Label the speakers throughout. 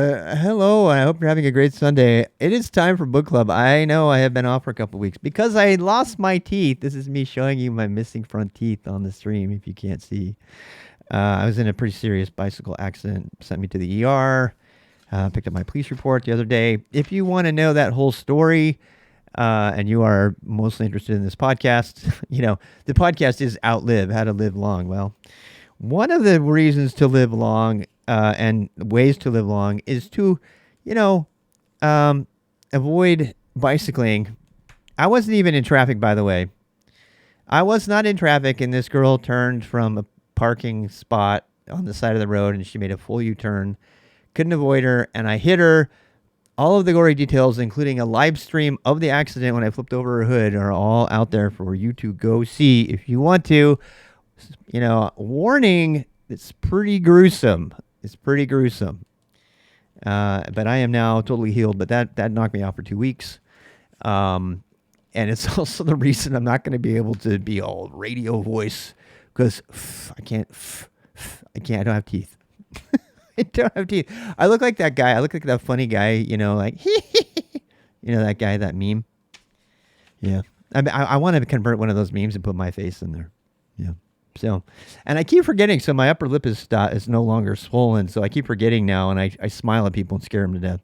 Speaker 1: Hello. I hope you're having a great Sunday. It is time for book club. I know I have been off for a couple weeks because I lost my teeth. This is me showing you my missing front teeth on the stream. If you can't see, I was in a pretty serious bicycle accident. Sent me to the ER. Picked up my police report the other day. If you want to know that whole story, and you are mostly interested in this podcast, the podcast is Outlive, How to Live Long. Well, one of the reasons to live long and ways to live long is to, avoid bicycling. I wasn't even in traffic, by the way. I was not in traffic, and this girl turned from a parking spot on the side of the road, and she made a full U-turn. Couldn't avoid her, and I hit her. All of the gory details, including a live stream of the accident when I flipped over her hood, are all out there for you to go see if you want to. Warning, it's pretty gruesome. It's pretty gruesome. But I am now totally healed, but that knocked me out for 2 weeks. And it's also the reason I'm not going to be able to be all radio voice because I don't have teeth. I don't have teeth. I look like that guy. I look like that funny guy, like, that guy, that meme. Yeah. I want to convert one of those memes and put my face in there. Yeah. So, and I keep forgetting. So my upper lip is no longer swollen. So I keep forgetting now, and I smile at people and scare them to death.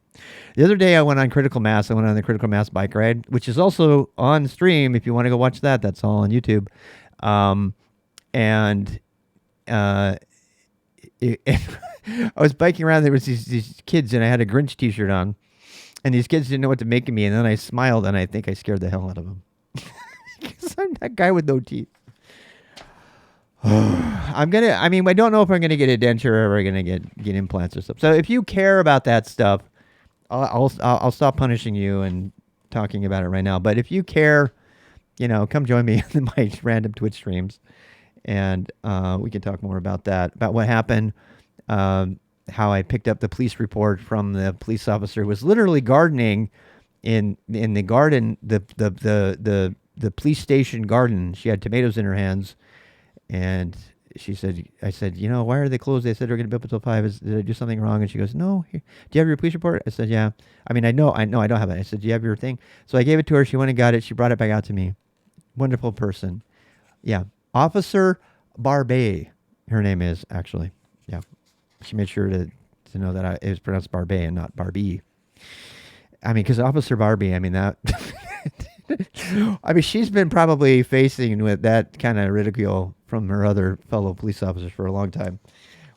Speaker 1: The other day I went on Critical Mass. I went on the Critical Mass bike ride, which is also on stream. If you want to go watch that, that's all on YouTube. I was biking around. There was these kids, and I had a Grinch T-shirt on, and these kids didn't know what to make of me. And then I smiled, and I think I scared the hell out of them because I'm that guy with no teeth. I don't know if I'm gonna get a denture or I'm gonna get implants or stuff. So if you care about that stuff, I'll stop punishing you and talking about it right now. But if you care, come join me in my random Twitch streams, and we can talk more about that, about what happened, how I picked up the police report from the police officer who was literally gardening in the garden, the police station garden. She had tomatoes in her hands. And I said, why are they closed? They said they're going to be up until 5. Did I do something wrong? And she goes, no. Here. Do you have your police report? I said, yeah. I know I don't have it. I said, do you have your thing? So I gave it to her. She went and got it. She brought it back out to me. Wonderful person. Yeah. Officer Barbet, her name is, actually. Yeah. She made sure to know that it was pronounced Barbet and not Barbie. Because Officer Barbie, that... she's been probably facing with that kind of ridicule from her other fellow police officers for a long time.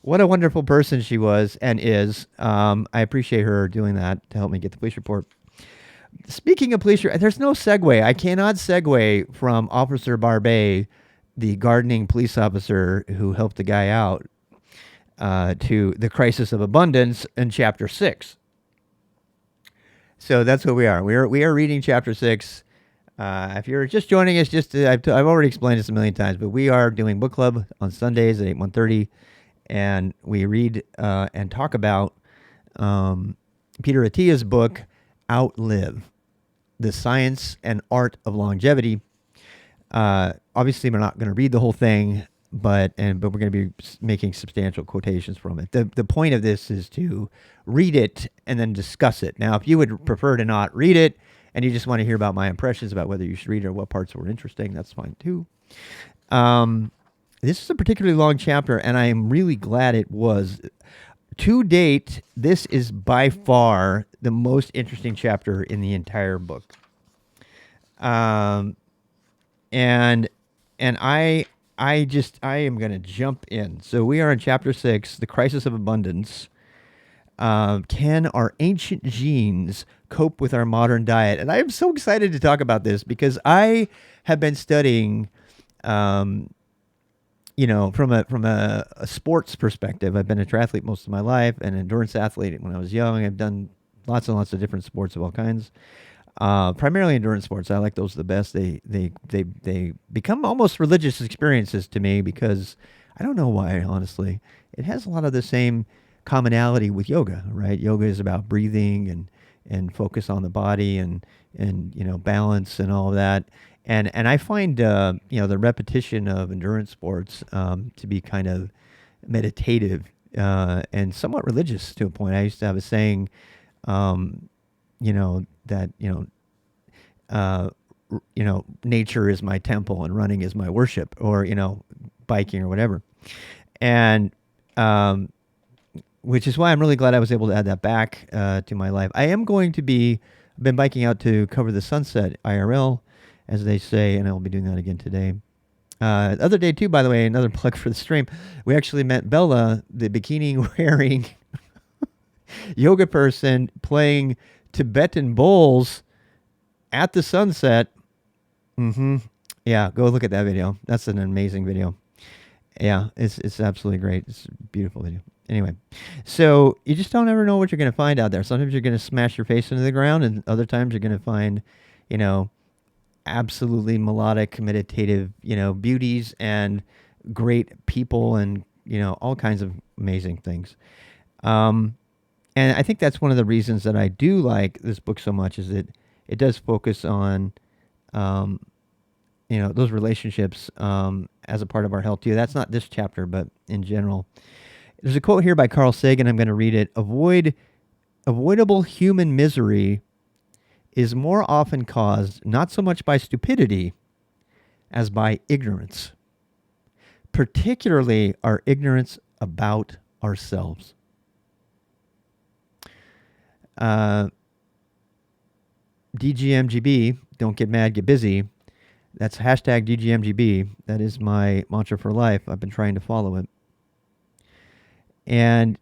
Speaker 1: What a wonderful person she was and is. I appreciate her doing that to help me get the police report. Speaking of police, there's no segue. I cannot segue from Officer Barbet, the gardening police officer who helped the guy out, to the crisis of abundance in chapter 6. So that's what we are. We are reading chapter 6. If you're just joining us, I've already explained this a million times, but we are doing book club on Sundays at 1:30, and we read and talk about Peter Attia's book, Outlive, The Science and Art of Longevity. Obviously, we're not going to read the whole thing, but we're going to be making substantial quotations from it. The point of this is to read it and then discuss it. Now, if you would prefer to not read it, and you just want to hear about my impressions about whether you should read it or what parts were interesting, that's fine too. This is a particularly long chapter, and I am really glad it was. To date, this is by far the most interesting chapter in the entire book. And I am going to jump in. So we are in chapter 6, The Crisis of Abundance. Can our ancient genes cope with our modern diet? And I am so excited to talk about this because I have been studying, from a sports perspective. I've been a triathlete most of my life, an endurance athlete when I was young. I've done lots and lots of different sports of all kinds. Primarily endurance sports. I like those the best. They become almost religious experiences to me because I don't know why, honestly. It has a lot of the same commonality with yoga, right? Yoga is about breathing and focus on the body and balance and all of that. And I find the repetition of endurance sports to be kind of meditative and somewhat religious to a point. I used to have a saying, that nature is my temple and running is my worship, or biking or whatever, and which is why I'm really glad I was able to add that back to my life. I am going to I've been biking out to cover the sunset IRL, as they say, and I'll be doing that again today. The other day too, by the way, another plug for the stream. We actually met Bella, the bikini wearing yoga person, playing Tibetan bowls at the sunset. Yeah, go look at that video. That's an amazing video. Yeah, it's absolutely great. It's a beautiful video. Anyway, so you just don't ever know what you're going to find out there. Sometimes you're going to smash your face into the ground, and other times you're going to find, absolutely melodic, meditative, beauties and great people, and all kinds of amazing things. And I think that's one of the reasons that I do like this book so much, is that it does focus on, those relationships as a part of our health too. That's not this chapter, but in general. There's a quote here by Carl Sagan. I'm going to read it. Avoidable human misery is more often caused not so much by stupidity as by ignorance, particularly our ignorance about ourselves. DGMGB, don't get mad, get busy. That's hashtag DGMGB. That is my mantra for life. I've been trying to follow it. And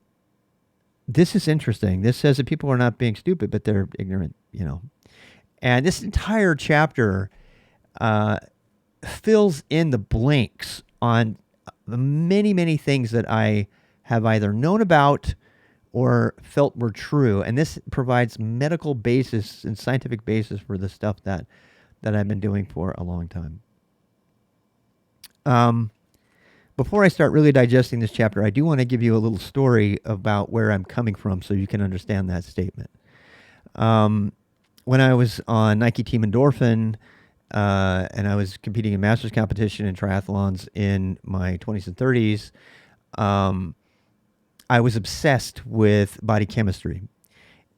Speaker 1: this is interesting. This says that people are not being stupid, but they're ignorant, And this entire chapter fills in the blanks on the many, many things that I have either known about or felt were true. And this provides medical basis and scientific basis for the stuff that I've been doing for a long time. Before I start really digesting this chapter, I do want to give you a little story about where I'm coming from so you can understand that statement. When I was on Nike Team Endorphin, and I was competing in masters competition and triathlons in my 20s and 30s, I was obsessed with body chemistry.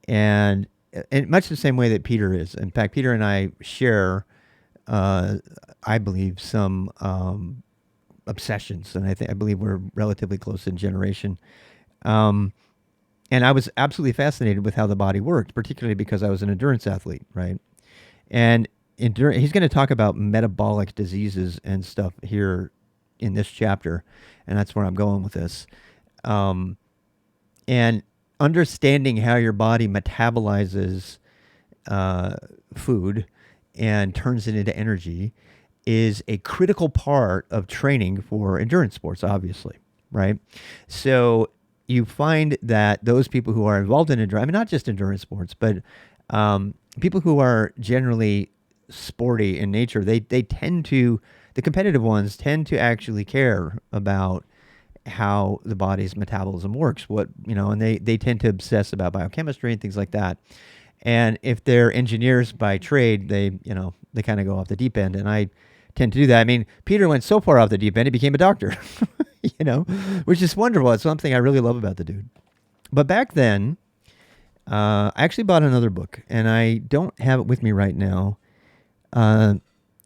Speaker 1: And in much the same way that Peter is. In fact, Peter and I share, I believe, some obsessions, and I believe we're relatively close in generation. And I was absolutely fascinated with how the body worked, particularly because I was an endurance athlete, right? And he's going to talk about metabolic diseases and stuff here in this chapter, and that's where I'm going with this. And understanding how your body metabolizes food and turns it into energy is a critical part of training for endurance sports, obviously, right? So you find that those people who are involved in endurance, I mean, not just endurance sports, but people who are generally sporty in nature, they tend to, the competitive ones tend to actually care about how the body's metabolism works, and they tend to obsess about biochemistry and things like that. And if they're engineers by trade, they kind of go off the deep end. And I tend to do that. I mean, Peter went so far off the deep end, he became a doctor, which is wonderful. It's something I really love about the dude. But back then, I actually bought another book, and I don't have it with me right now.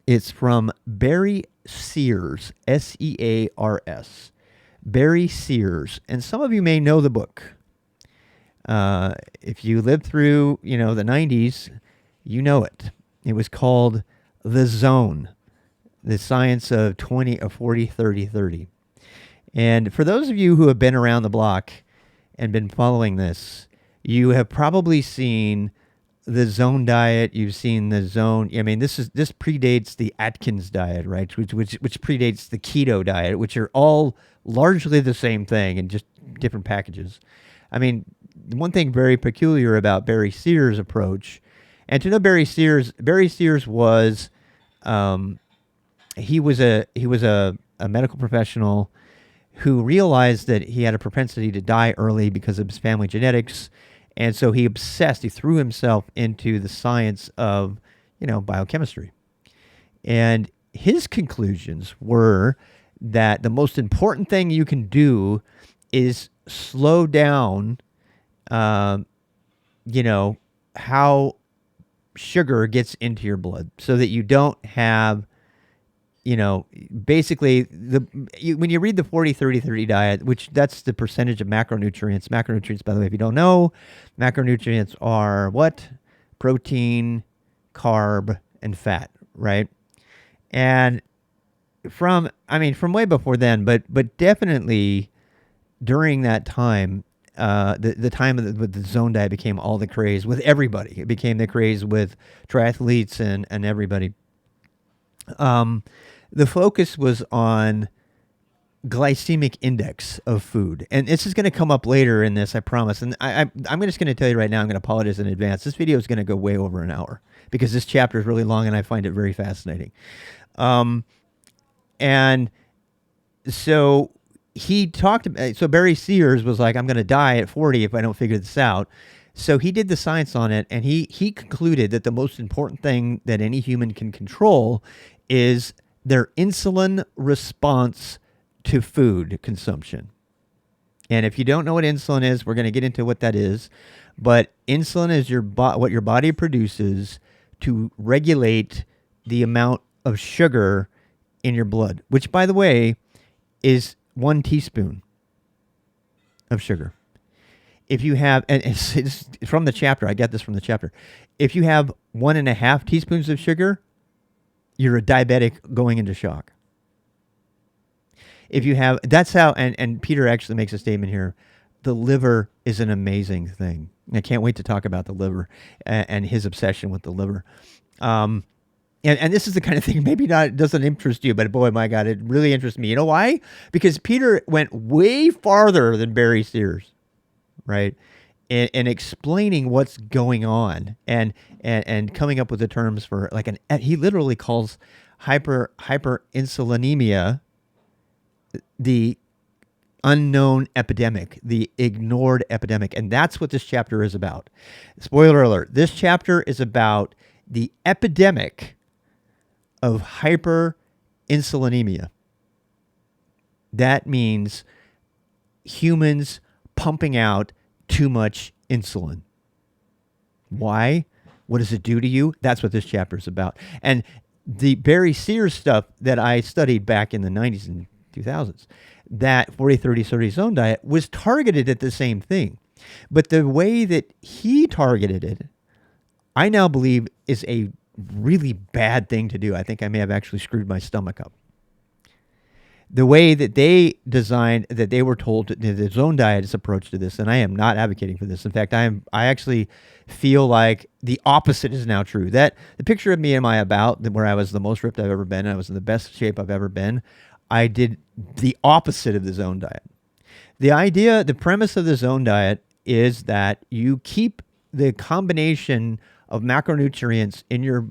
Speaker 1: It's from Barry Sears, Sears. Barry Sears. And some of you may know the book. If you lived through, the 90s, you know it. It was called The Zone, The Science of 20, 40, 30, 30. And for those of you who have been around the block and been following this, you have probably seen the Zone diet. You've seen the Zone. I mean, this predates the Atkins diet, right? Which predates the keto diet, which are all largely the same thing in just different packages. I mean, one thing very peculiar about Barry Sears' approach, and to know Barry Sears was, he was a medical professional who realized that he had a propensity to die early because of his family genetics. And so he threw himself into the science of, biochemistry. And his conclusions were that the most important thing you can do is slow down, uh, how sugar gets into your blood so that you don't have, basically when you read the 40-30-30 diet, which that's the percentage of macronutrients. Macronutrients, by the way, if you don't know, macronutrients are what? Protein, carb, and fat, right? And from way before then, but definitely during that time, the time with the zone diet became all the craze with everybody. It became the craze with triathletes and everybody. Um, the focus was on glycemic index of food, and this is going to come up later in this, I promise. And I'm just going to tell you right now, I'm going to apologize in advance. This video is going to go way over an hour because this chapter is really long, and I find it very fascinating. And so he talked about, so Barry Sears was like, I'm going to die at 40 if I don't figure this out. So he did the science on it, and he concluded that the most important thing that any human can control is their insulin response to food consumption. And if you don't know what insulin is, we're going to get into what that is. But insulin is what your body produces to regulate the amount of sugar in your blood, which, by the way, is 1 teaspoon of sugar. If you have, and it's from the chapter, I got this from the chapter. If you have 1.5 teaspoons of sugar, you're a diabetic going into shock. If you have, that's how, and Peter actually makes a statement here. The liver is an amazing thing. I can't wait to talk about the liver and his obsession with the liver. And this is the kind of thing maybe not doesn't interest you, but boy, my God, it really interests me. You know why? Because Peter went way farther than Barry Sears, right? In explaining what's going on and coming up with the terms for like he literally calls hyperinsulinemia the unknown epidemic, the ignored epidemic. And that's what this chapter is about. Spoiler alert, this chapter is about the epidemic of hyperinsulinemia. That means humans pumping out too much insulin. Why? What does it do to you? That's what this chapter is about. And the Barry Sears stuff that I studied back in the 90s and 2000s, that 40-30-30 zone diet was targeted at the same thing. But the way that he targeted it, I now believe is a really bad thing to do. I think I may have actually screwed my stomach up. The way that they designed, that they were told, the zone diet's approach to this, and I am not advocating for this. In fact, I actually feel like the opposite is now true. That the picture of me in my about, where I was the most ripped I've ever been, I was in the best shape I've ever been, I did the opposite of the zone diet. The premise of the zone diet is that you keep the combination of macronutrients in your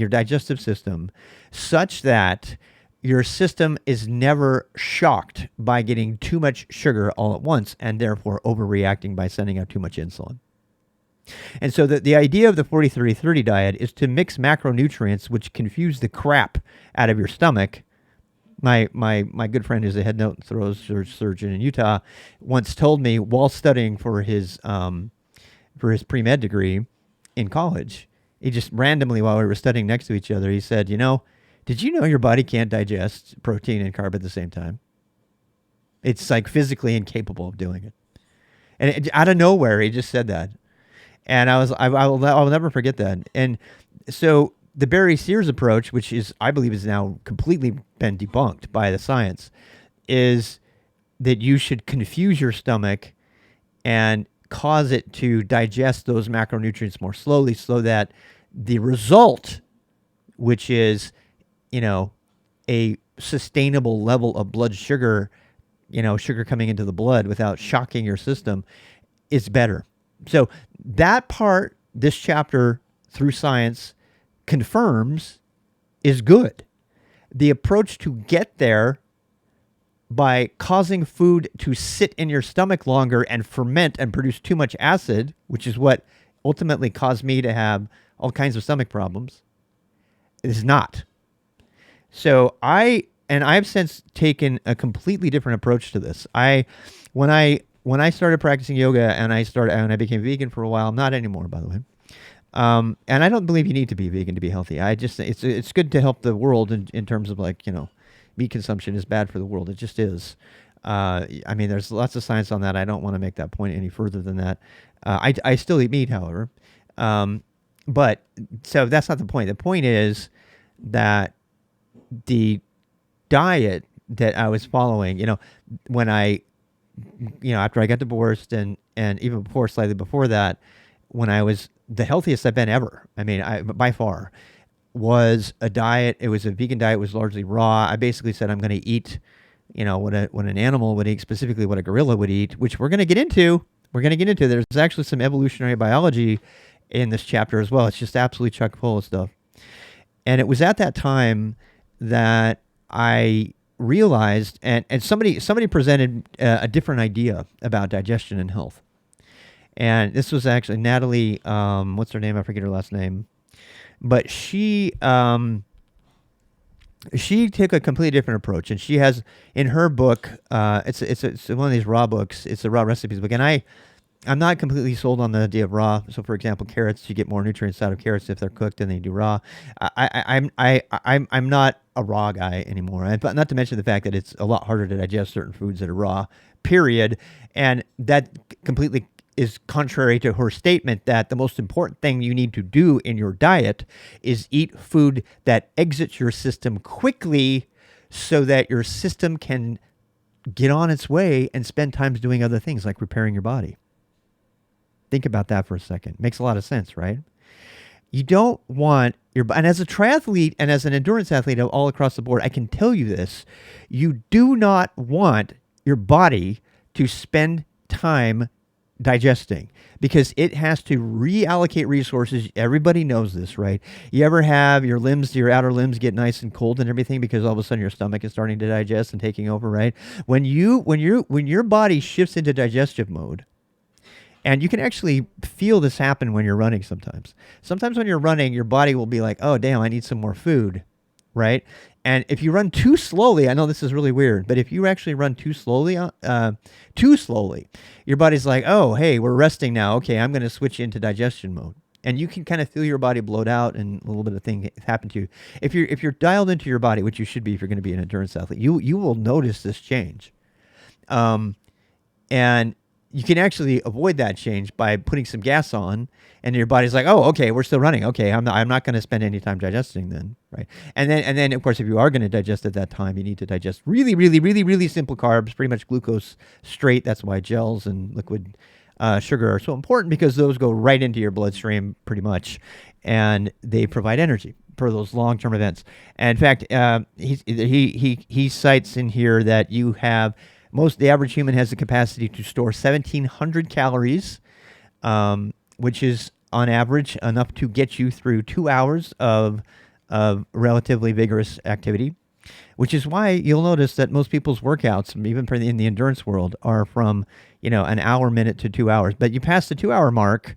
Speaker 1: digestive system such that your system is never shocked by getting too much sugar all at once and therefore overreacting by sending out too much insulin. And so the idea of the 40-30-30 diet is to mix macronutrients, which confuse the crap out of your stomach. My good friend who's a head and throat surgeon in Utah once told me while studying for his pre-med degree in college, he just randomly, while we were studying next to each other, he said, did you know your body can't digest protein and carb at the same time? It's like physically incapable of doing it. And out of nowhere, he just said that. And I'll never forget that. And so the Barry Sears approach, which I believe is now completely been debunked by the science, is that you should confuse your stomach and cause it to digest those macronutrients more slowly so that the result, which is a sustainable level of blood sugar, sugar coming into the blood without shocking your system, is better. So that part, this chapter through science confirms is good. The approach to get there by causing food to sit in your stomach longer and ferment and produce too much acid, which is what ultimately caused me to have all kinds of stomach problems, is not. So I and I've since taken a completely different approach to this. When I started practicing yoga and I became vegan for a while, not anymore, by the way. And I don't believe you need to be vegan to be healthy. It's good to help the world in terms of like, meat consumption is bad for the world. It just is. I mean, there's lots of science on that. I don't want to make that point any further than that. I still eat meat, however. But so that's not the point. The point is that the diet that I was following, when after I got divorced and even before, slightly before that, when I was the healthiest I've been ever, I mean, by far, was a diet. It was a vegan diet. It was largely raw. I basically said I'm going to eat, what an animal would eat, specifically what a gorilla would eat, which we're going to get into. There's actually some evolutionary biology in this chapter as well. It's just absolutely chock full of stuff. And it was at that time that I realized, and somebody presented a different idea about digestion and health. And this was actually Natalie, what's her name? I forget her last name. But she took a completely different approach. And she has, in her book, it's one of these raw books. It's a raw recipes book. And I'm not completely sold on the idea of raw. So, for example, carrots, you get more nutrients out of carrots if they're cooked than they do raw. I'm not a raw guy anymore. But not to mention the fact that it's a lot harder to digest certain foods that are raw, period. And that completely is contrary to her statement that the most important thing you need to do in your diet is eat food that exits your system quickly so that your system can get on its way and spend time doing other things like repairing your body. Think about that for a second. Makes a lot of sense, right? You don't want and as a triathlete and as an endurance athlete all across the board, I can tell you this, you do not want your body to spend time digesting because it has to reallocate resources. Everybody knows this, right? You ever have your outer limbs get nice and cold and everything because all of a sudden your stomach is starting to digest and taking over, right? When your body shifts into digestive mode, and you can actually feel this happen when you're running sometimes. Sometimes when you're running, your body will be like, oh, damn, I need some more food, right? And if you run too slowly, I know this is really weird, but if you actually run too slowly, your body's like, oh, hey, we're resting now. Okay, I'm going to switch into digestion mode. And you can kind of feel your body bloat out and a little bit of thing happen to you. If you're dialed into your body, which you should be if you're going to be an endurance athlete, you will notice this change. And you can actually avoid that change by putting some gas on, and your body's like, oh, okay, we're still running. Okay, I'm not going to spend any time digesting then, right? And then, of course, if you are going to digest at that time, you need to digest really, really, really, really simple carbs, pretty much glucose straight. That's why gels and liquid sugar are so important because those go right into your bloodstream pretty much, and they provide energy for those long-term events. And in fact, he cites in here that you have the average human has the capacity to store 1,700 calories, which is on average enough to get you through 2 hours of relatively vigorous activity, which is why you'll notice that most people's workouts, even in the endurance world, are from an hour minute to 2 hours. But you pass the 2 hour mark,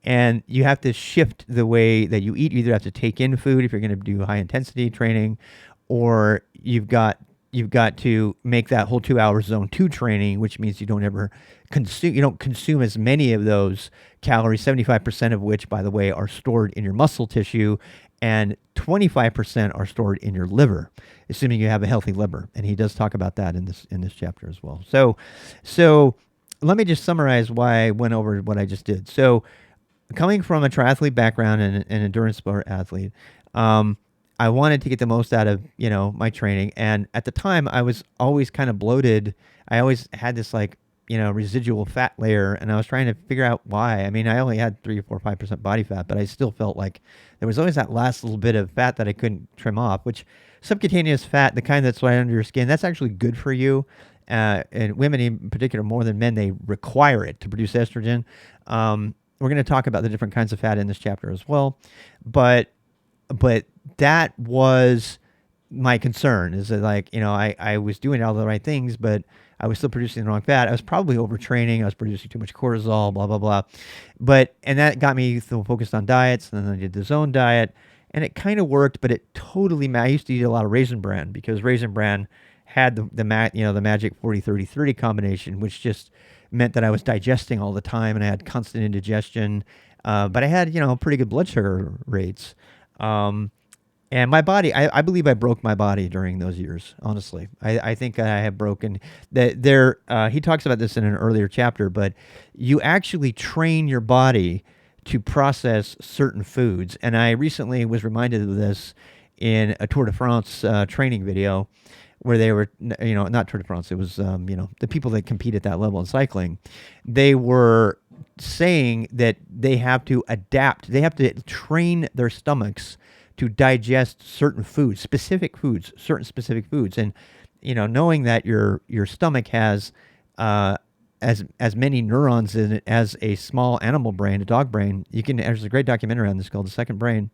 Speaker 1: and you have to shift the way that you eat. You either have to take in food if you're going to do high intensity training, or you've got to make that whole 2 hours zone 2 training, which means you don't ever consume as many of those calories, 75% of which, by the way, are stored in your muscle tissue, and 25% are stored in your liver, assuming you have a healthy liver. And he does talk about that in this chapter as well. So let me just summarize why I went over what I just did. So coming from a triathlete background and an endurance sport athlete, I wanted to get the most out of, my training. And at the time, I was always kind of bloated. I always had this residual fat layer, and I was trying to figure out why. I mean, I only had 3 or 4 or 5% body fat, but I still felt like there was always that last little bit of fat that I couldn't trim off, which subcutaneous fat, the kind that's right under your skin, that's actually good for you. And women in particular, more than men, they require it to produce estrogen. We're going to talk about the different kinds of fat in this chapter as well. But that was my concern, is that I was doing all the right things, but I was still producing the wrong fat. I was probably overtraining. I was producing too much cortisol, blah, blah, blah. And that got me focused on diets. And then I did the zone diet. and it kind of worked, but it totally. I used to eat a lot of Raisin Bran because Raisin Bran had the magic 40-30-30 combination, which just meant that I was digesting all the time and I had constant indigestion. But I had pretty good blood sugar rates. And my body, I believe I broke my body during those years. Honestly, I think I have broken that. There, he talks about this in an earlier chapter, but you actually train your body to process certain foods. And I recently was reminded of this in a Tour de France training video, where they were, not Tour de France. It was, the people that compete at that level in cycling. They were saying that they have to adapt. They have to train their stomachs to digest certain foods, certain specific foods. And, knowing that your stomach has as many neurons in it as a small animal brain, a dog brain, there's a great documentary on this called The Second Brain.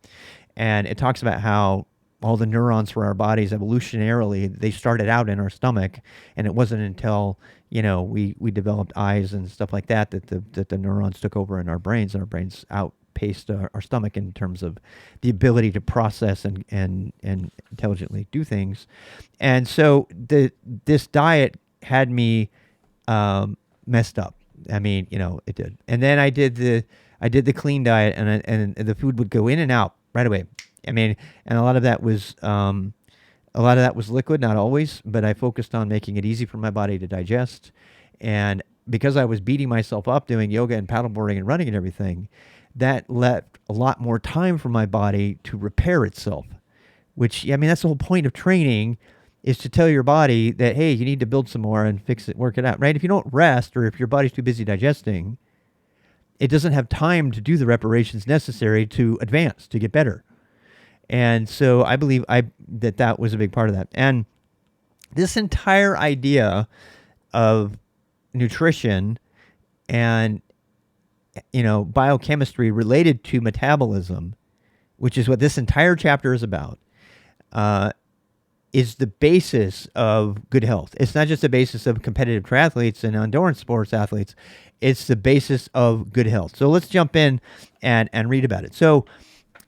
Speaker 1: And it talks about how all the neurons for our bodies evolutionarily, they started out in our stomach. And it wasn't until, we developed eyes and stuff like that the neurons took over in our brains, and our brains outpaced our stomach in terms of the ability to process and intelligently do things. And so this diet had me messed up. I mean, it did. And then I did the clean diet, and the food would go in and out right away. I mean, and a lot of that was liquid, not always, but I focused on making it easy for my body to digest. And because I was beating myself up doing yoga and paddleboarding and running and everything, that left a lot more time for my body to repair itself, which, that's the whole point of training, is to tell your body that, hey, you need to build some more and fix it, work it out, right? If you don't rest, or if your body's too busy digesting, it doesn't have time to do the reparations necessary to advance, to get better. And so I believe that was a big part of that. And this entire idea of nutrition and biochemistry related to metabolism, which is what this entire chapter is about, is the basis of good health. It's not just the basis of competitive triathletes and endurance sports athletes. It's the basis of good health. So let's jump in and read about it. So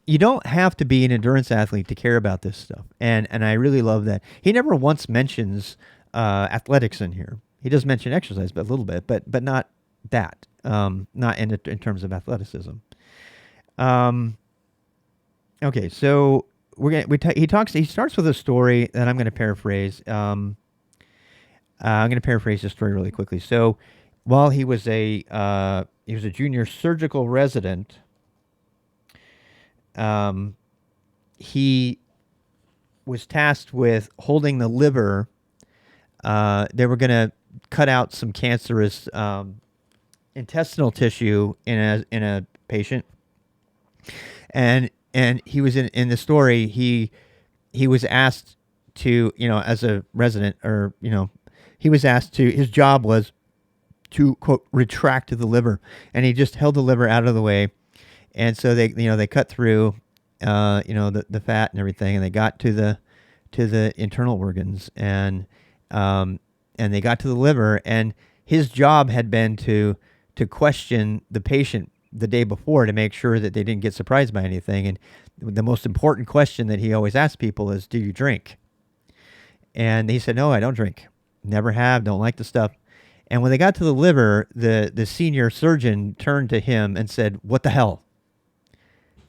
Speaker 1: you don't have to be an endurance athlete to care about this stuff. And I really love that. He never once mentions athletics in here. He does mention exercise, but a little bit, but not that. Not in terms of athleticism. Okay, so he starts with a story that I'm going to paraphrase. I'm going to paraphrase the story really quickly. So, while he was a junior surgical resident, he was tasked with holding the liver. They were going to cut out some cancerous intestinal tissue in a patient, and he was in the story. He was asked to, as a resident, or he was asked to. His job was to, quote, retract the liver, and he just held the liver out of the way, and so they cut through, the fat and everything, and they got to the internal organs, and they got to the liver, and his job had been to question the patient the day before to make sure that they didn't get surprised by anything. And the most important question that he always asks people is, do you drink? And he said, no, I don't drink. Never have, don't like the stuff. And when they got to the liver, the senior surgeon turned to him and said, what the hell?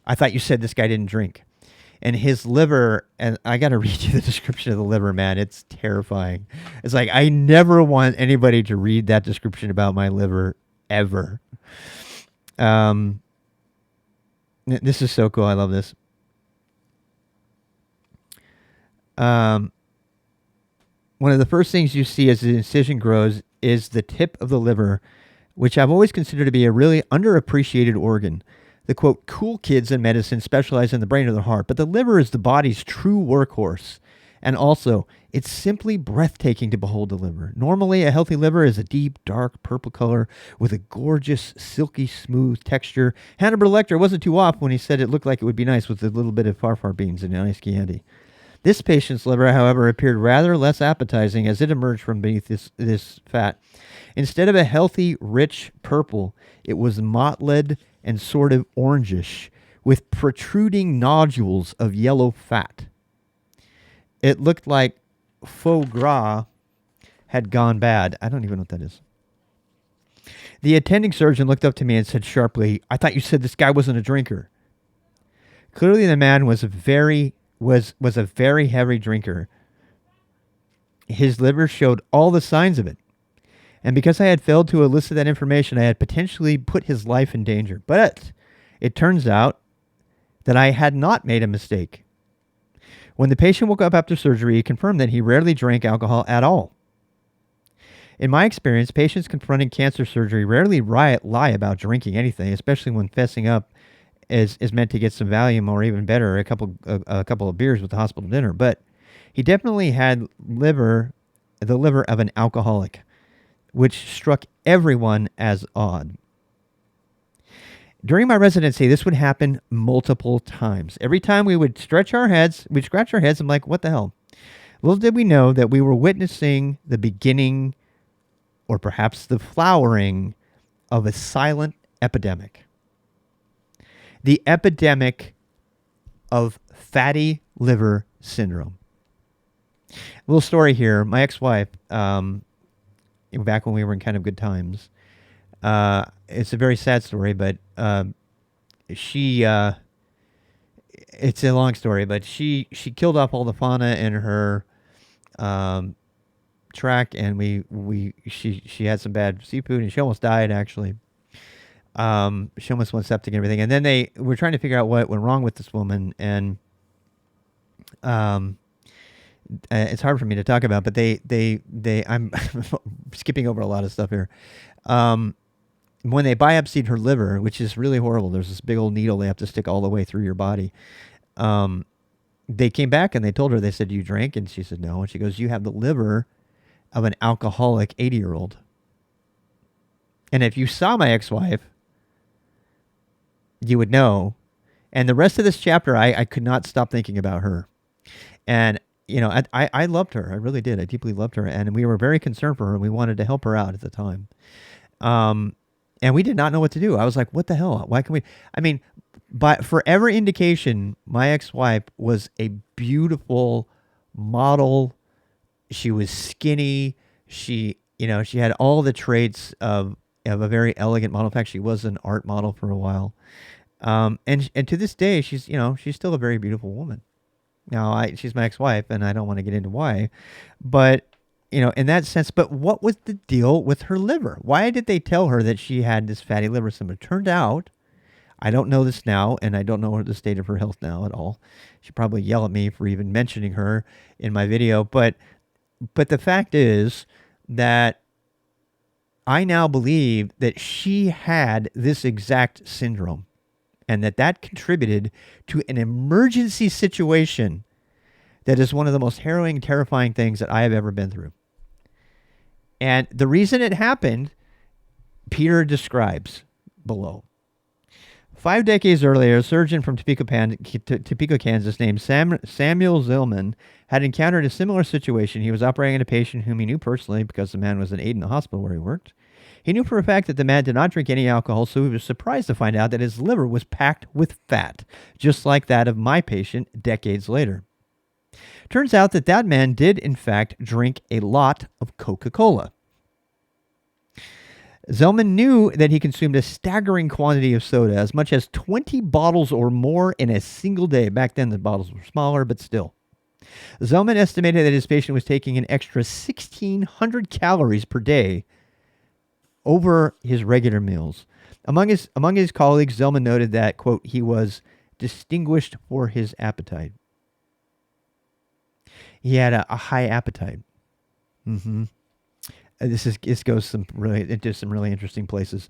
Speaker 1: I thought you said this guy didn't drink. And his liver, and I got to read you the description of the liver, man. It's terrifying. It's like, I never want anybody to read that description about my liver ever. This is so cool. I love this. One of the first things you see as the incision grows is the tip of the liver, which I've always considered to be a really underappreciated organ. The, quote, cool kids in medicine specialize in the brain or the heart, but the liver is the body's true workhorse. And also, it's simply breathtaking to behold the liver. Normally, a healthy liver is a deep, dark purple color with a gorgeous, silky, smooth texture. Hannibal Lecter wasn't too off when he said it looked like it would be nice with a little bit of farfar beans and nice candy. This patient's liver, however, appeared rather less appetizing as it emerged from beneath this fat. Instead of a healthy, rich purple, it was mottled and sort of orangish, with protruding nodules of yellow fat. It looked like foie gras had gone bad. I don't even know what that is. The attending surgeon looked up to me and said sharply, "I thought you said this guy wasn't a drinker." Clearly, the man was a very heavy drinker. His liver showed all the signs of it. And because I had failed to elicit that information, I had potentially put his life in danger. But it turns out that I had not made a mistake. When the patient woke up after surgery, he confirmed that he rarely drank alcohol at all. In my experience, patients confronting cancer surgery rarely lie about drinking anything, especially when fessing up is meant to get some Valium or even better, a couple of beers with the hospital dinner. But he definitely had the liver of an alcoholic, which struck everyone as odd. During my residency, this would happen multiple times. Every time we would scratch our heads, I'm like, what the hell? Little did we know that we were witnessing the beginning or perhaps the flowering of a silent epidemic. The epidemic of fatty liver syndrome. A little story here. My ex-wife, back when we were in kind of good times, it's a very sad story, but it's a long story, but she killed off all the fauna in her track, and she had some bad seafood, and she almost died, actually. She almost went septic and everything. And then they were trying to figure out what went wrong with this woman, and it's hard for me to talk about, but I'm skipping over a lot of stuff here. When they biopsied her liver, which is really horrible, there's this big old needle they have to stick all the way through your body. They came back and they told her, they said, "Do you drink?" And she said, "No." And she goes, "You have the liver of an alcoholic 80-year-old. And if you saw my ex-wife, you would know. And the rest of this chapter, I could not stop thinking about her. And, you know, I loved her. I really did. I deeply loved her. And we were very concerned for her, and we wanted to help her out at the time. And we did not know what to do. I was like, what the hell? Why can we? I mean, for every indication, my ex-wife was a beautiful model. She was skinny. She had all the traits of a very elegant model. In fact, she was an art model for a while. And to this day, she's still a very beautiful woman. Now, she's my ex-wife, and I don't want to get into why, but in that sense. But what was the deal with her liver? Why did they tell her that she had this fatty liver syndrome? It turned out, I don't know this now, and I don't know the state of her health now at all. She'd probably yell at me for even mentioning her in my video, but the fact is that I now believe that she had this exact syndrome, and that contributed to an emergency situation that is one of the most harrowing, terrifying things that I have ever been through. And the reason it happened, Peter describes below. 5 decades earlier, a surgeon from Topeka, Kansas, named Samuel Zillman, had encountered a similar situation. He was operating on a patient whom he knew personally because the man was an aide in the hospital where he worked. He knew for a fact that the man did not drink any alcohol, so he was surprised to find out that his liver was packed with fat, just like that of my patient decades later. Turns out that man did, in fact, drink a lot of Coca-Cola. Zellman knew that he consumed a staggering quantity of soda, as much as 20 bottles or more in a single day. Back then, the bottles were smaller, but still. Zellman estimated that his patient was taking an extra 1,600 calories per day over his regular meals. Among his colleagues, Zellman noted that, quote, he was distinguished for his appetite. He had a high appetite. This goes into some really interesting places.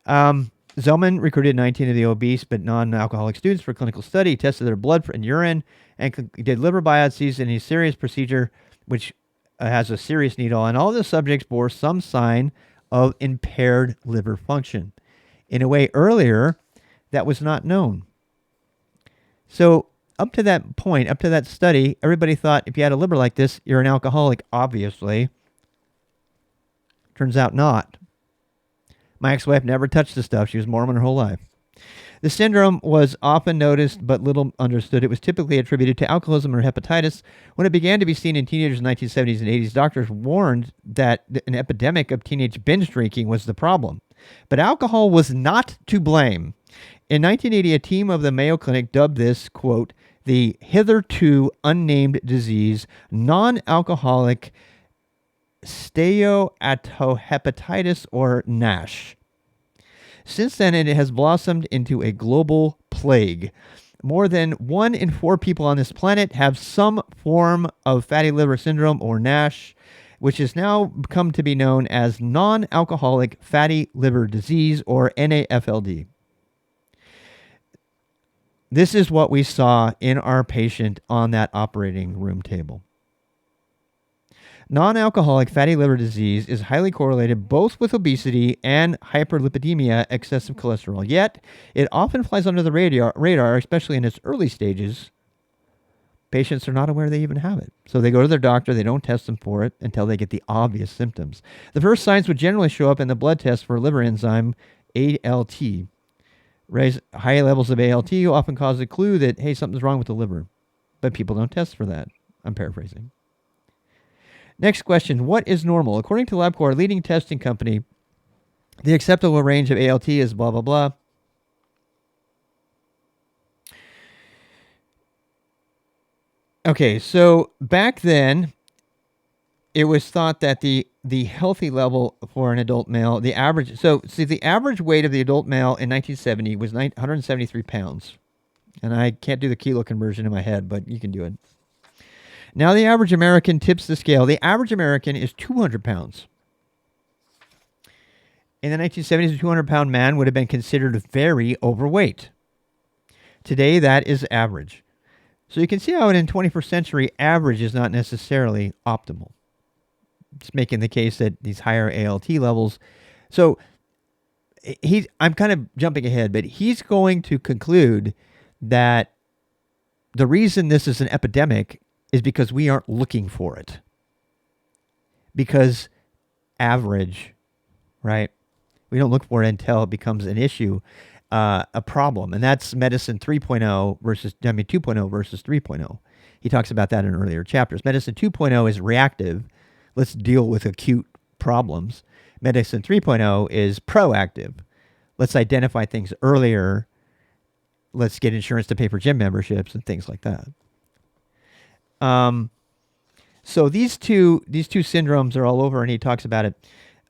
Speaker 1: Zellman recruited 19 of the obese but non-alcoholic students for clinical study. He tested their blood and urine and did liver biopsies in a serious procedure, which has a serious needle. And all the subjects bore some sign of impaired liver function in a way earlier that was not known. So up to that point, up to that study, everybody thought if you had a liver like this, you're an alcoholic, obviously. Turns out not. My ex-wife never touched the stuff. She was Mormon her whole life. The syndrome was often noticed but little understood. It was typically attributed to alcoholism or hepatitis. When it began to be seen in teenagers in the 1970s and 80s, doctors warned that an epidemic of teenage binge drinking was the problem. But alcohol was not to blame. In 1980, a team of the Mayo Clinic dubbed this, quote, the hitherto unnamed disease, non-alcoholic steatohepatitis or NASH. Since then, it has blossomed into a global plague. More than 1 in 4 people on this planet have some form of fatty liver syndrome or NASH, which has now come to be known as non-alcoholic fatty liver disease or NAFLD. This is what we saw in our patient on that operating room table. Non-alcoholic fatty liver disease is highly correlated both with obesity and hyperlipidemia, excessive cholesterol. Yet, it often flies under the radar, especially in its early stages. Patients are not aware they even have it. So they go to their doctor, they don't test them for it until they get the obvious symptoms. The first signs would generally show up in the blood test for liver enzyme ALT. Raise high levels of ALT often cause a clue that, hey, something's wrong with the liver. But people don't test for that. I'm paraphrasing. Next question, what is normal? According to LabCorp, a leading testing company, the acceptable range of ALT is blah, blah, blah. Okay, so back then, it was thought that the healthy level for an adult male, the average, the average weight of the adult male in 1970 was 173 pounds. And I can't do the kilo conversion in my head, but you can do it. Now the average American tips the scale. The average American is 200 pounds. In the 1970s, a 200-pound man would have been considered very overweight. Today, that is average. So you can see how in the 21st century, average is not necessarily optimal. It's making the case that these higher ALT levels. So I'm kind of jumping ahead, but he's going to conclude that the reason this is an epidemic is because we aren't looking for it. Because average, right? We don't look for it until it becomes an issue, a problem. And that's medicine 3.0 versus, 2.0 versus 3.0. He talks about that in earlier chapters. Medicine 2.0 is reactive. Let's deal with acute problems. Medicine 3.0 is proactive. Let's identify things earlier. Let's get insurance to pay for gym memberships and things like that. So these two syndromes are all over, and he talks about it.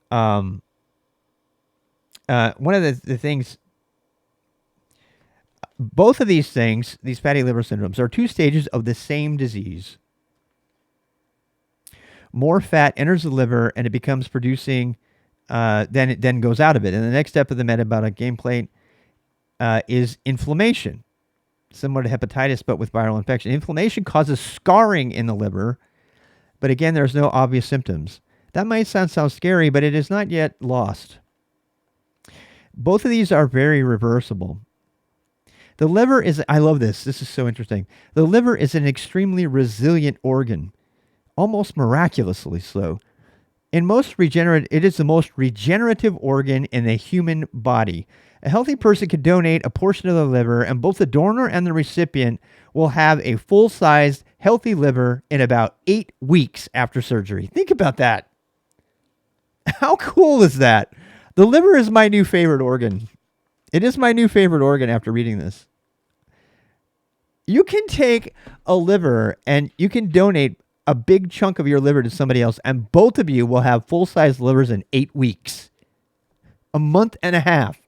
Speaker 1: One of the things, both of these things, these fatty liver syndromes, are 2 stages of the same disease. More fat enters the liver, and it becomes producing, then it then goes out of it. And the next step of the metabolic game plate is inflammation. Similar to hepatitis, but with viral infection. Inflammation causes scarring in the liver, but again, there's no obvious symptoms. That might sound scary, but it is not yet lost. Both of these are very reversible. The liver is, I love this. This is so interesting. The liver is an extremely resilient organ, almost miraculously so. It is the most regenerative organ in the human body. A healthy person can donate a portion of the liver, and both the donor and the recipient will have a full-sized, healthy liver in about 8 weeks after surgery. Think about that. How cool is that? The liver is my new favorite organ. It is my new favorite organ after reading this. You can take a liver and you can donate a big chunk of your liver to somebody else, and both of you will have full-sized livers in 8 weeks. A month and a half.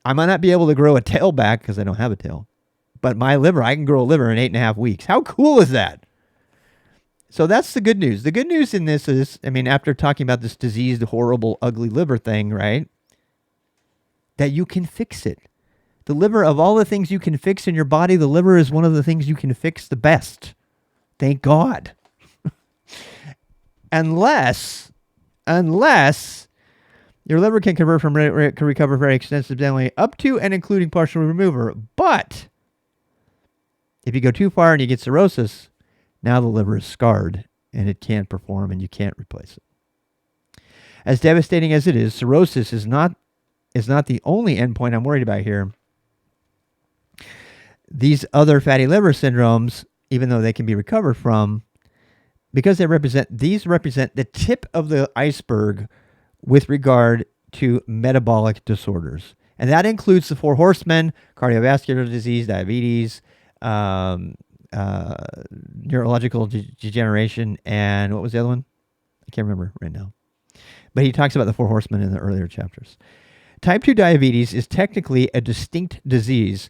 Speaker 1: I might not be able to grow a tail back because I don't have a tail. But my liver, I can grow a liver in 8.5 weeks. How cool is that? So that's the good news. The good news in this is, after talking about this diseased, horrible, ugly liver thing, right? That you can fix it. The liver, of all the things you can fix in your body, the liver is one of the things you can fix the best. Thank God. Unless your liver can recover very extensively, up to and including partial removal. But if you go too far and you get cirrhosis, now the liver is scarred and it can't perform and you can't replace it. As devastating as it is, cirrhosis is not is not the only endpoint I'm worried about here. These other fatty liver syndromes, even though they can be recovered from, because these represent the tip of the iceberg with regard to metabolic disorders. And that includes the four horsemen: cardiovascular disease, diabetes, um, neurological degeneration, and what was the other one? I can't remember right now. But he talks about the four horsemen in the earlier chapters. Type 2 diabetes is technically a distinct disease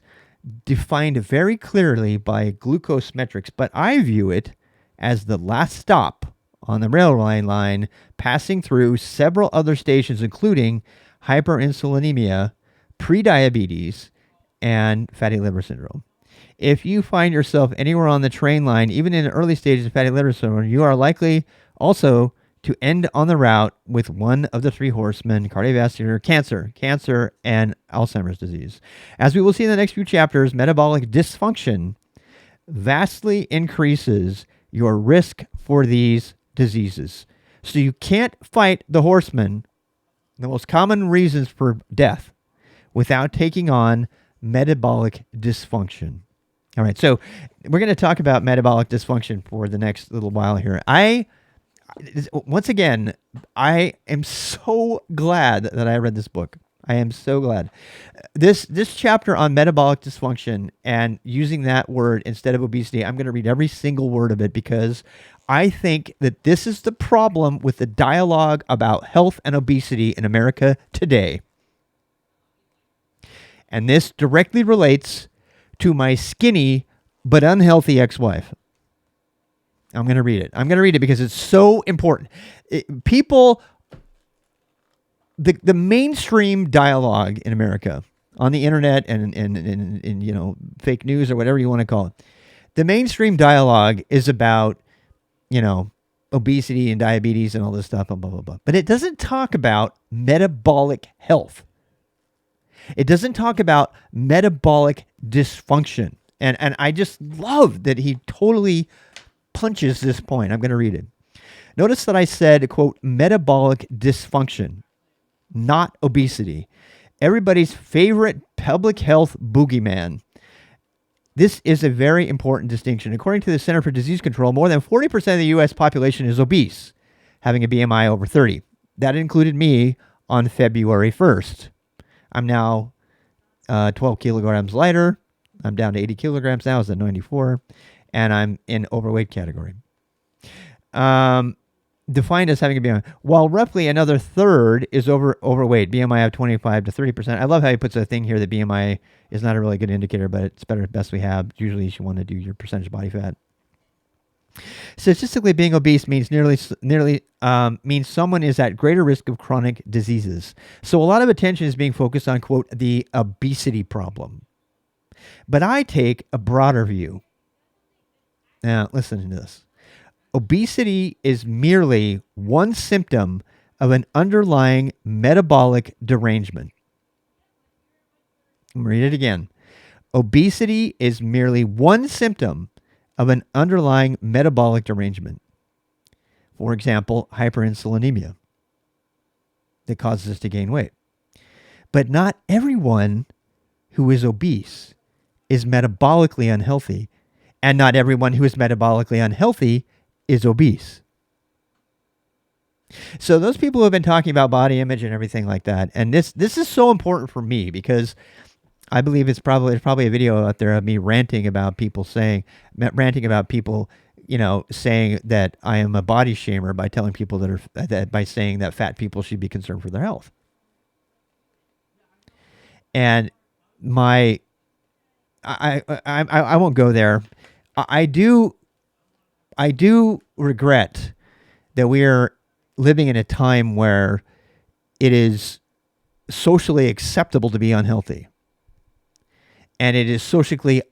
Speaker 1: defined very clearly by glucose metrics, but I view it as the last stop on the railway line, passing through several other stations, including hyperinsulinemia, prediabetes, and fatty liver syndrome. If you find yourself anywhere on the train line, even in the early stages of fatty liver syndrome, you are likely also to end on the route with one of the three horsemen: cardiovascular, cancer, and Alzheimer's disease. As we will see in the next few chapters, metabolic dysfunction vastly increases your risk for these diseases. So you can't fight the horsemen, the most common reasons for death, without taking on metabolic dysfunction. All right, so we're going to talk about metabolic dysfunction for the next little while here. Once again, I am so glad that I read this book. I am so glad. This chapter on metabolic dysfunction and using that word instead of obesity, I'm going to read every single word of it because I think that this is the problem with the dialogue about health and obesity in America today. And this directly relates to my skinny but unhealthy ex-wife. I'm going to read it. I'm going to read it because it's so important. The mainstream dialogue in America on the internet and in fake news or whatever you want to call it, the mainstream dialogue is about obesity and diabetes and all this stuff, and blah blah blah. But it doesn't talk about metabolic health. It doesn't talk about metabolic dysfunction. And I just love that he totally punches this point. I'm going to read it. Notice that I said, quote, metabolic dysfunction, not obesity. Everybody's favorite public health boogeyman. This is a very important distinction. According to the Center for Disease Control, more than 40% of the U.S. population is obese, having a BMI over 30. That included me on February 1st. I'm now 12 kilograms lighter. I'm down to 80 kilograms now. I was at 94. And I'm in overweight category. Defined as having a BMI. While roughly another third is overweight, BMI of 25 to 30%. I love how he puts a thing here that BMI is not a really good indicator, but it's better best we have. Usually you want to do your percentage body fat. Statistically, being obese means means someone is at greater risk of chronic diseases. So a lot of attention is being focused on, quote, the obesity problem. But I take a broader view. Now, listen to this. Obesity is merely one symptom of an underlying metabolic derangement. I'm going to read it again. Obesity is merely one symptom of an underlying metabolic derangement. For example, hyperinsulinemia that causes us to gain weight. But not everyone who is obese is metabolically unhealthy, and not everyone who is metabolically unhealthy is obese. So those people who have been talking about body image and everything like that, and this is so important for me because I believe there's probably a video out there of me ranting about people saying that I am a body shamer by telling people by saying that fat people should be concerned for their health. And I won't go there. I do regret that we are living in a time where it is socially acceptable to be unhealthy. And it is socially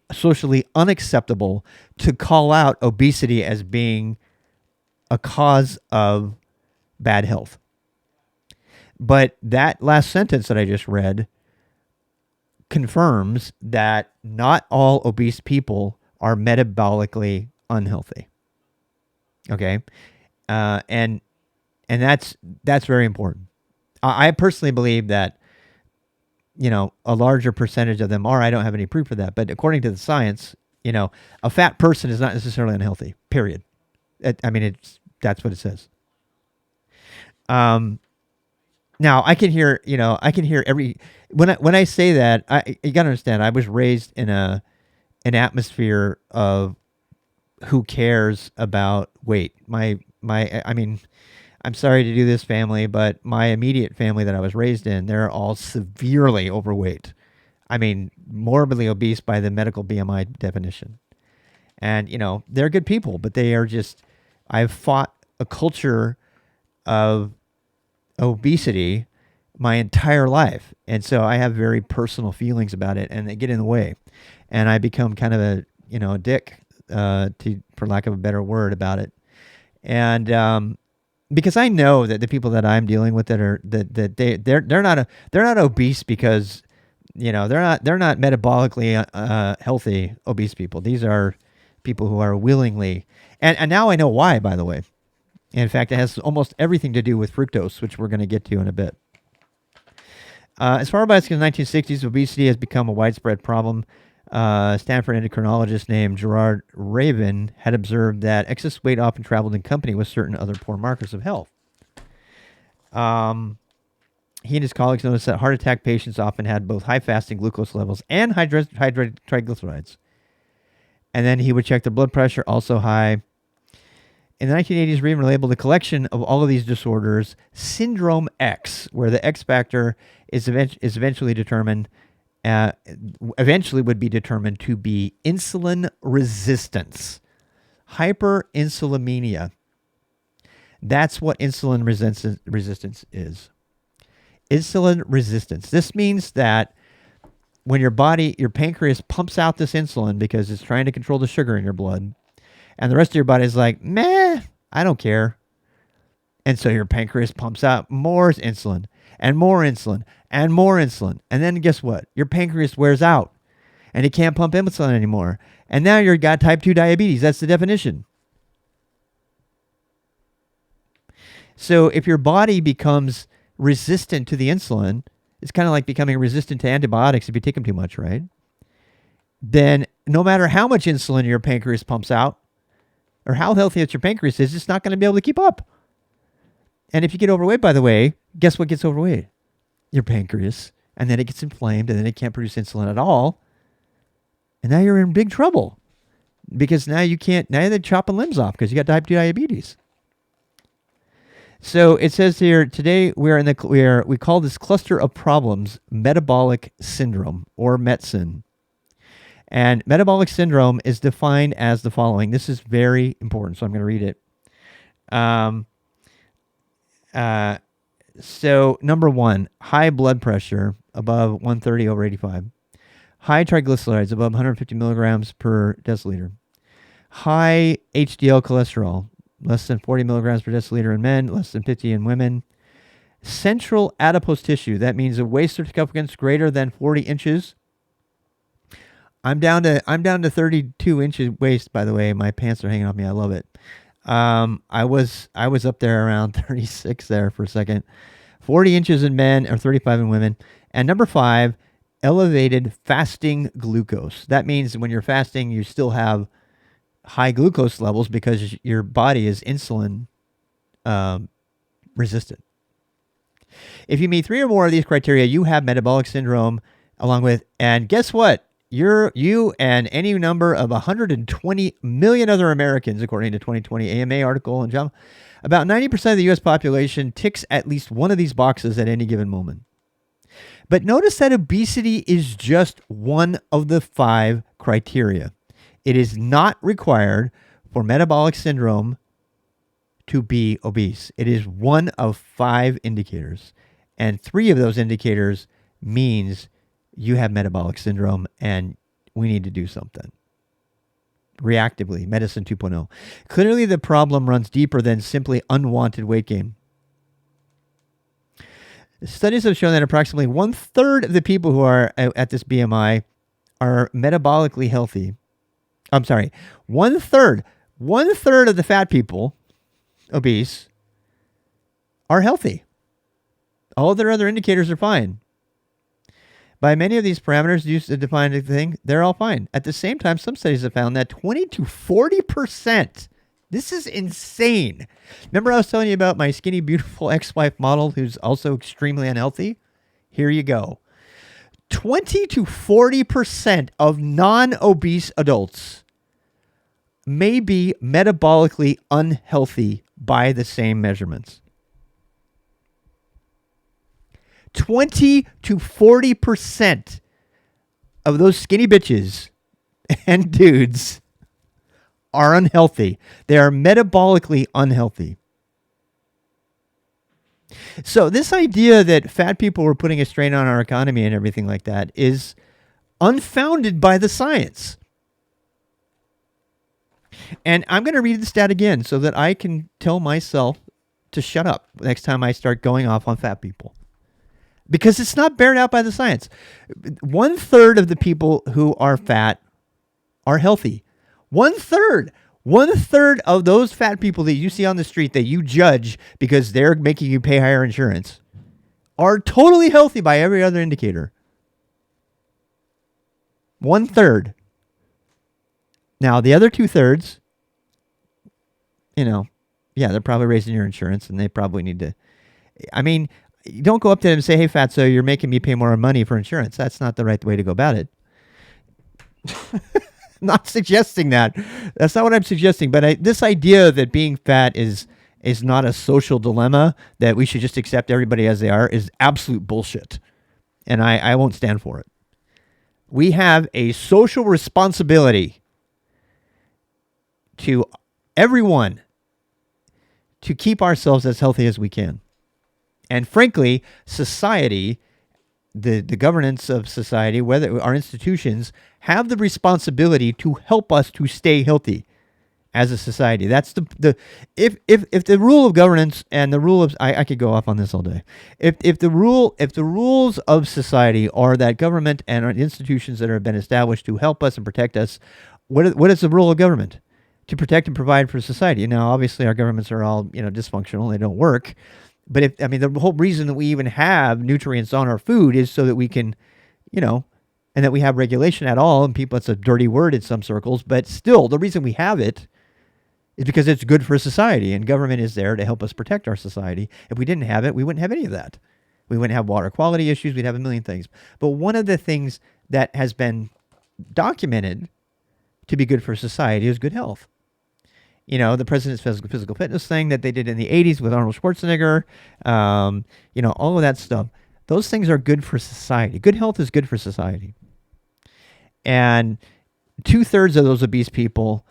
Speaker 1: unacceptable to call out obesity as being a cause of bad health. But that last sentence that I just read confirms that not all obese people are metabolically unhealthy. Okay, and that's very important. I personally believe that a larger percentage of them are. I don't have any proof for that, but according to the science, a fat person is not necessarily unhealthy. Period. That's what it says. Um, Now I can hear, I can hear every when I say that. You gotta understand. I was raised in an atmosphere of who cares about weight. I mean, I'm sorry to do this, family, but my immediate family that I was raised in, they're all severely overweight. I mean, morbidly obese by the medical BMI definition. And they're good people, but they are just. I've fought a culture of obesity my entire life, and so I have very personal feelings about it, and they get in the way, and I become kind of a dick, for lack of a better word, about it, and because I know that the people that I'm dealing with they're not obese because they're not metabolically healthy obese people. These are people who are willingly, and now I know why, by the way. In fact, it has almost everything to do with fructose, which we're going to get to in a bit. As far back as the 1960s, obesity has become a widespread problem. Stanford endocrinologist named Gerard Raven had observed that excess weight often traveled in company with certain other poor markers of health. He and his colleagues noticed that heart attack patients often had both high fasting glucose levels and high triglycerides. And then he would check their blood pressure, also high. In the 1980s, Raven labeled the collection of all of these disorders Syndrome X, where the X factor is eventually determined, eventually would be determined to be insulin resistance, hyperinsulinemia. That's what insulin resistance is. Insulin resistance. This means that when your pancreas pumps out this insulin because it's trying to control the sugar in your blood, and the rest of your body is like, meh, I don't care. And so your pancreas pumps out more insulin and more insulin and more insulin. And then guess what? Your pancreas wears out and it can't pump insulin anymore. And now you've got type 2 diabetes. That's the definition. So if your body becomes resistant to the insulin, it's kind of like becoming resistant to antibiotics if you take them too much, right? Then no matter how much insulin your pancreas pumps out, or how healthy your pancreas is, it's not going to be able to keep up. And if you get overweight, by the way, guess what gets overweight? Your pancreas. And then it gets inflamed, and then it can't produce insulin at all. And now you're in big trouble. Because now they're chopping limbs off because you got type 2 diabetes. So it says here, today we call this cluster of problems metabolic syndrome, or METSYN. And metabolic syndrome is defined as the following. This is very important, so I'm going to read it. So number 1, high blood pressure above 130/85. High triglycerides above 150 milligrams per deciliter. High HDL cholesterol, less than 40 milligrams per deciliter in men, less than 50 in women. Central adipose tissue, that means a waist circumference greater than 40 inches. I'm down to 32 inches waist, by the way. My pants are hanging off me. I love it. I was up there around 36 there for a second. 40 inches in men or 35 in women. And number 5, elevated fasting glucose. That means when you're fasting, you still have high glucose levels because your body is insulin resistant. If you meet 3 or more of these criteria, you have metabolic syndrome and guess what? You and any number of 120 million other Americans, according to 2020 AMA article in JAMA, about 90% of the U.S. population ticks at least one of these boxes at any given moment. But notice that obesity is just one of the 5 criteria. It is not required for metabolic syndrome to be obese. It is one of 5 indicators. And 3 of those indicators means you have metabolic syndrome and we need to do something. Reactively, medicine 2.0. Clearly, the problem runs deeper than simply unwanted weight gain. Studies have shown that approximately 1/3 of the people who are at this BMI are metabolically healthy. I'm sorry, 1/3 of the fat people, obese, are healthy. All their other indicators are fine. By many of these parameters used to define the thing, they're all fine. At the same time, some studies have found that 20 to 40%, this is insane. Remember I was telling you about my skinny, beautiful ex-wife model who's also extremely unhealthy? Here you go. 20 to 40% of non-obese adults may be metabolically unhealthy by the same measurements. 20 to 40% of those skinny bitches and dudes are unhealthy. They are metabolically unhealthy. So this idea that fat people were putting a strain on our economy and everything like that is unfounded by the science. And I'm going to read the stat again so that I can tell myself to shut up next time I start going off on fat people. Because it's not bared out by the science. 1/3 of the people who are fat are healthy. 1/3. 1/3 of those fat people that you see on the street that you judge because they're making you pay higher insurance are totally healthy by every other indicator. 1/3. Now, the other 2/3, they're probably raising your insurance and they probably need to. I mean, you don't go up to them and say, hey, fatso, you're making me pay more money for insurance. That's not the right way to go about it. Not suggesting that. That's not what I'm suggesting. But this idea that being fat is not a social dilemma, that we should just accept everybody as they are, is absolute bullshit. And I won't stand for it. We have a social responsibility to everyone to keep ourselves as healthy as we can. And frankly, society, the governance of society, whether our institutions, have the responsibility to help us to stay healthy as a society. That's if the rule of governance and the rule of I could go off on this all day. If the rules of society are that government and our institutions that have been established to help us and protect us, what is the rule of government? To protect and provide for society. Now, obviously, our governments are all dysfunctional; they don't work. But the whole reason that we even have nutrients on our food is so that we can, and that we have regulation at all. And people, it's a dirty word in some circles, but still, the reason we have it is because it's good for society, and government is there to help us protect our society. If we didn't have it, we wouldn't have any of that. We wouldn't have water quality issues. We'd have a million things. But one of the things that has been documented to be good for society is good health. The president's physical fitness thing that they did in the 80s with Arnold Schwarzenegger, all of that stuff. Those things are good for society. Good health is good for society. And 2/3 of those obese people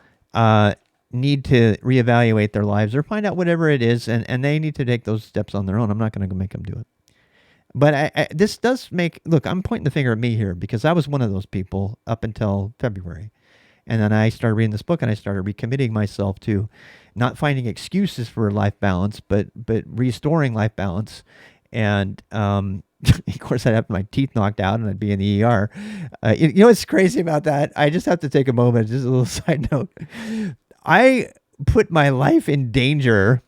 Speaker 1: need to reevaluate their lives or find out whatever it is, and they need to take those steps on their own. I'm not going to make them do it. But this does look, I'm pointing the finger at me here because I was one of those people up until February. And then I started reading this book and I started recommitting myself to not finding excuses for life balance, but restoring life balance. And of course, I'd have my teeth knocked out and I'd be in the ER. What's crazy about that? I just have to take a moment, just a little side note. I put my life in danger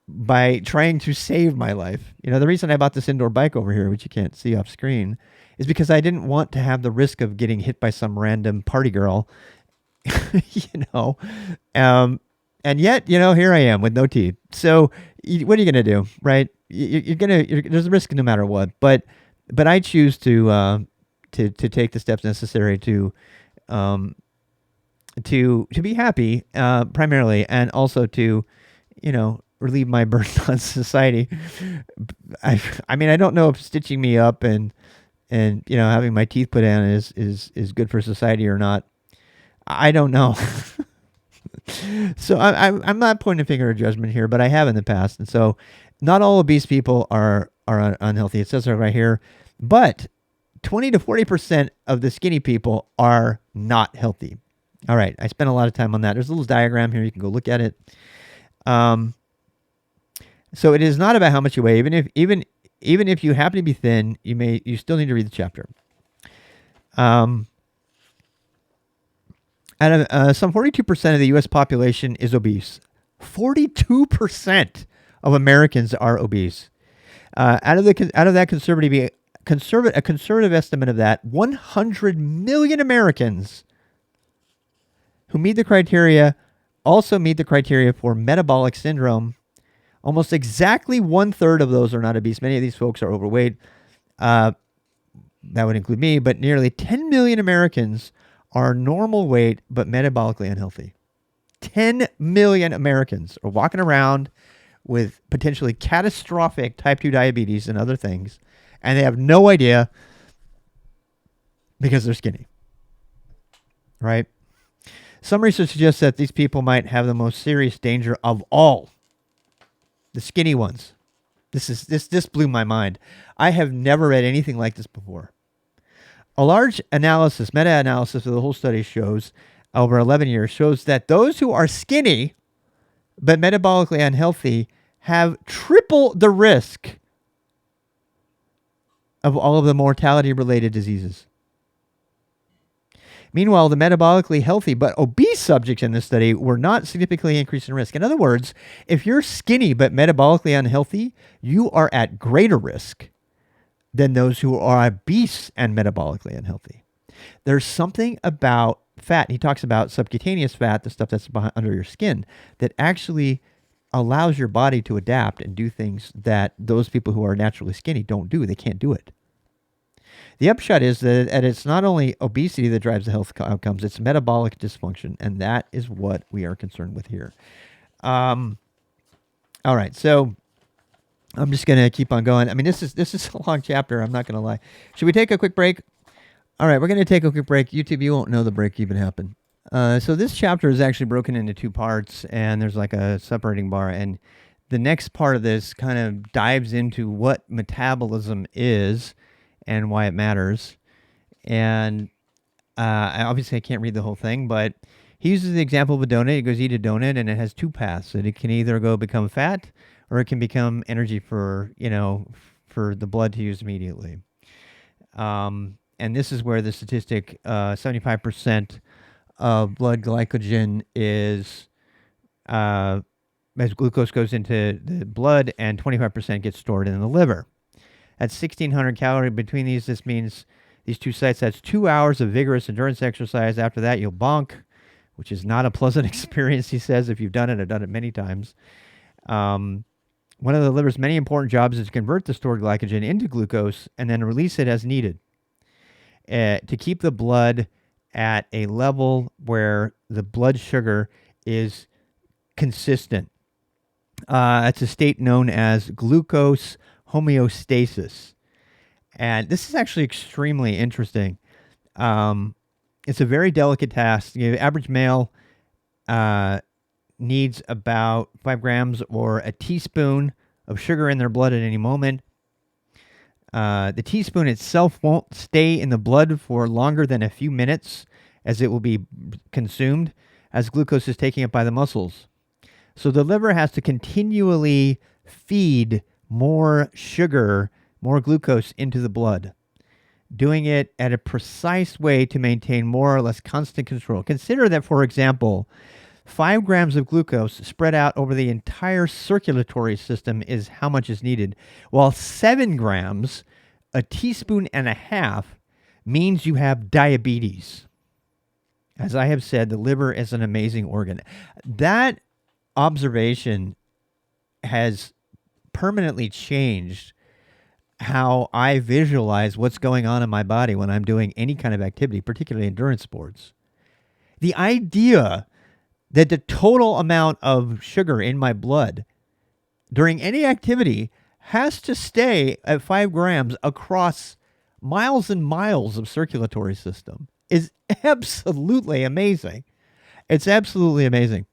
Speaker 1: by trying to save my life. The reason I bought this indoor bike over here, which you can't see off screen, is because I didn't want to have the risk of getting hit by some random party girl, and yet, here I am with no teeth. So what are you going to do, right? There's a risk no matter what, but I choose to take the steps necessary to be happy, primarily, and also to, relieve my burden on society. I mean, I don't know if stitching me up and having my teeth put in is good for society or not. I don't know. So I'm not pointing a finger of judgment here, but I have in the past. And so not all obese people are unhealthy. It says it right here, but 20 to 40% of the skinny people are not healthy. All right. I spent a lot of time on that. There's a little diagram here. You can go look at it. So it is not about how much you weigh. Even if you happen to be thin, you still need to read the chapter. Out of some 42% of the U.S. population is obese. 42% of Americans are obese. Out of that A conservative estimate of that, 100 million Americans who meet the criteria also meet the criteria for metabolic syndrome. Almost exactly 1/3 of those are not obese. Many of these folks are overweight. That would include me, but nearly 10 million Americans are normal weight but metabolically unhealthy. 10 million Americans are walking around with potentially catastrophic type 2 diabetes and other things, and they have no idea because they're skinny, right? Some research suggests that these people might have the most serious danger of all, the skinny ones. This blew my mind. I have never read anything like this before. A large analysis, meta-analysis of the whole study shows, over 11 years, shows that those who are skinny but metabolically unhealthy have triple the risk of all of the mortality-related diseases. Meanwhile, the metabolically healthy but obese subjects in this study were not significantly increased in risk. In other words, if you're skinny but metabolically unhealthy, you are at greater risk than those who are obese and metabolically unhealthy. There's something about fat. He talks about subcutaneous fat, the stuff that's under your skin, that actually allows your body to adapt and do things that those people who are naturally skinny don't do. They can't do it. The upshot is that it's not only obesity that drives the health outcomes, it's metabolic dysfunction, and that is what we are concerned with here. All right, so I'm just going to keep on going. I mean, this is a long chapter, I'm not going to lie. Should we take a quick break? All right, we're going to take a quick break. YouTube, you won't know the break even happened. So this chapter is actually broken into two parts, and there's like a separating bar, and the next part of this kind of dives into what metabolism is and why it matters. And obviously I can't read the whole thing, but he uses the example of a donut. He goes, eat a donut, and it has two paths. And it can either go become fat, or it can become energy for the blood to use immediately. And this is where the statistic, 75% of blood glycogen is, as glucose goes into the blood, and 25% gets stored in the liver. At 1,600 calories between these, this means these two sites, that's 2 hours of vigorous endurance exercise. After that, you'll bonk, which is not a pleasant experience, he says. If you've done it, I've done it many times. One of the liver's many important jobs is to convert the stored glycogen into glucose and then release it as needed to keep the blood at a level where the blood sugar is consistent. It's a state known as glucose homeostasis. And this is actually extremely interesting. It's a very delicate task. The average male needs about 5 grams or a teaspoon of sugar in their blood at any moment. The teaspoon itself won't stay in the blood for longer than a few minutes, as it will be consumed as glucose is taken up by the muscles. So the liver has to continually feed more sugar, more glucose into the blood, doing it at a precise way to maintain more or less constant control. Consider that, for example, 5 grams of glucose spread out over the entire circulatory system is how much is needed, while 7 grams, a teaspoon and a half, means you have diabetes. As I have said, the liver is an amazing organ. That observation has permanently changed how I visualize what's going on in my body when I'm doing any kind of activity, particularly endurance sports. The idea that the total amount of sugar in my blood during any activity has to stay at 5 grams across miles and miles of circulatory system is absolutely amazing. It's absolutely amazing.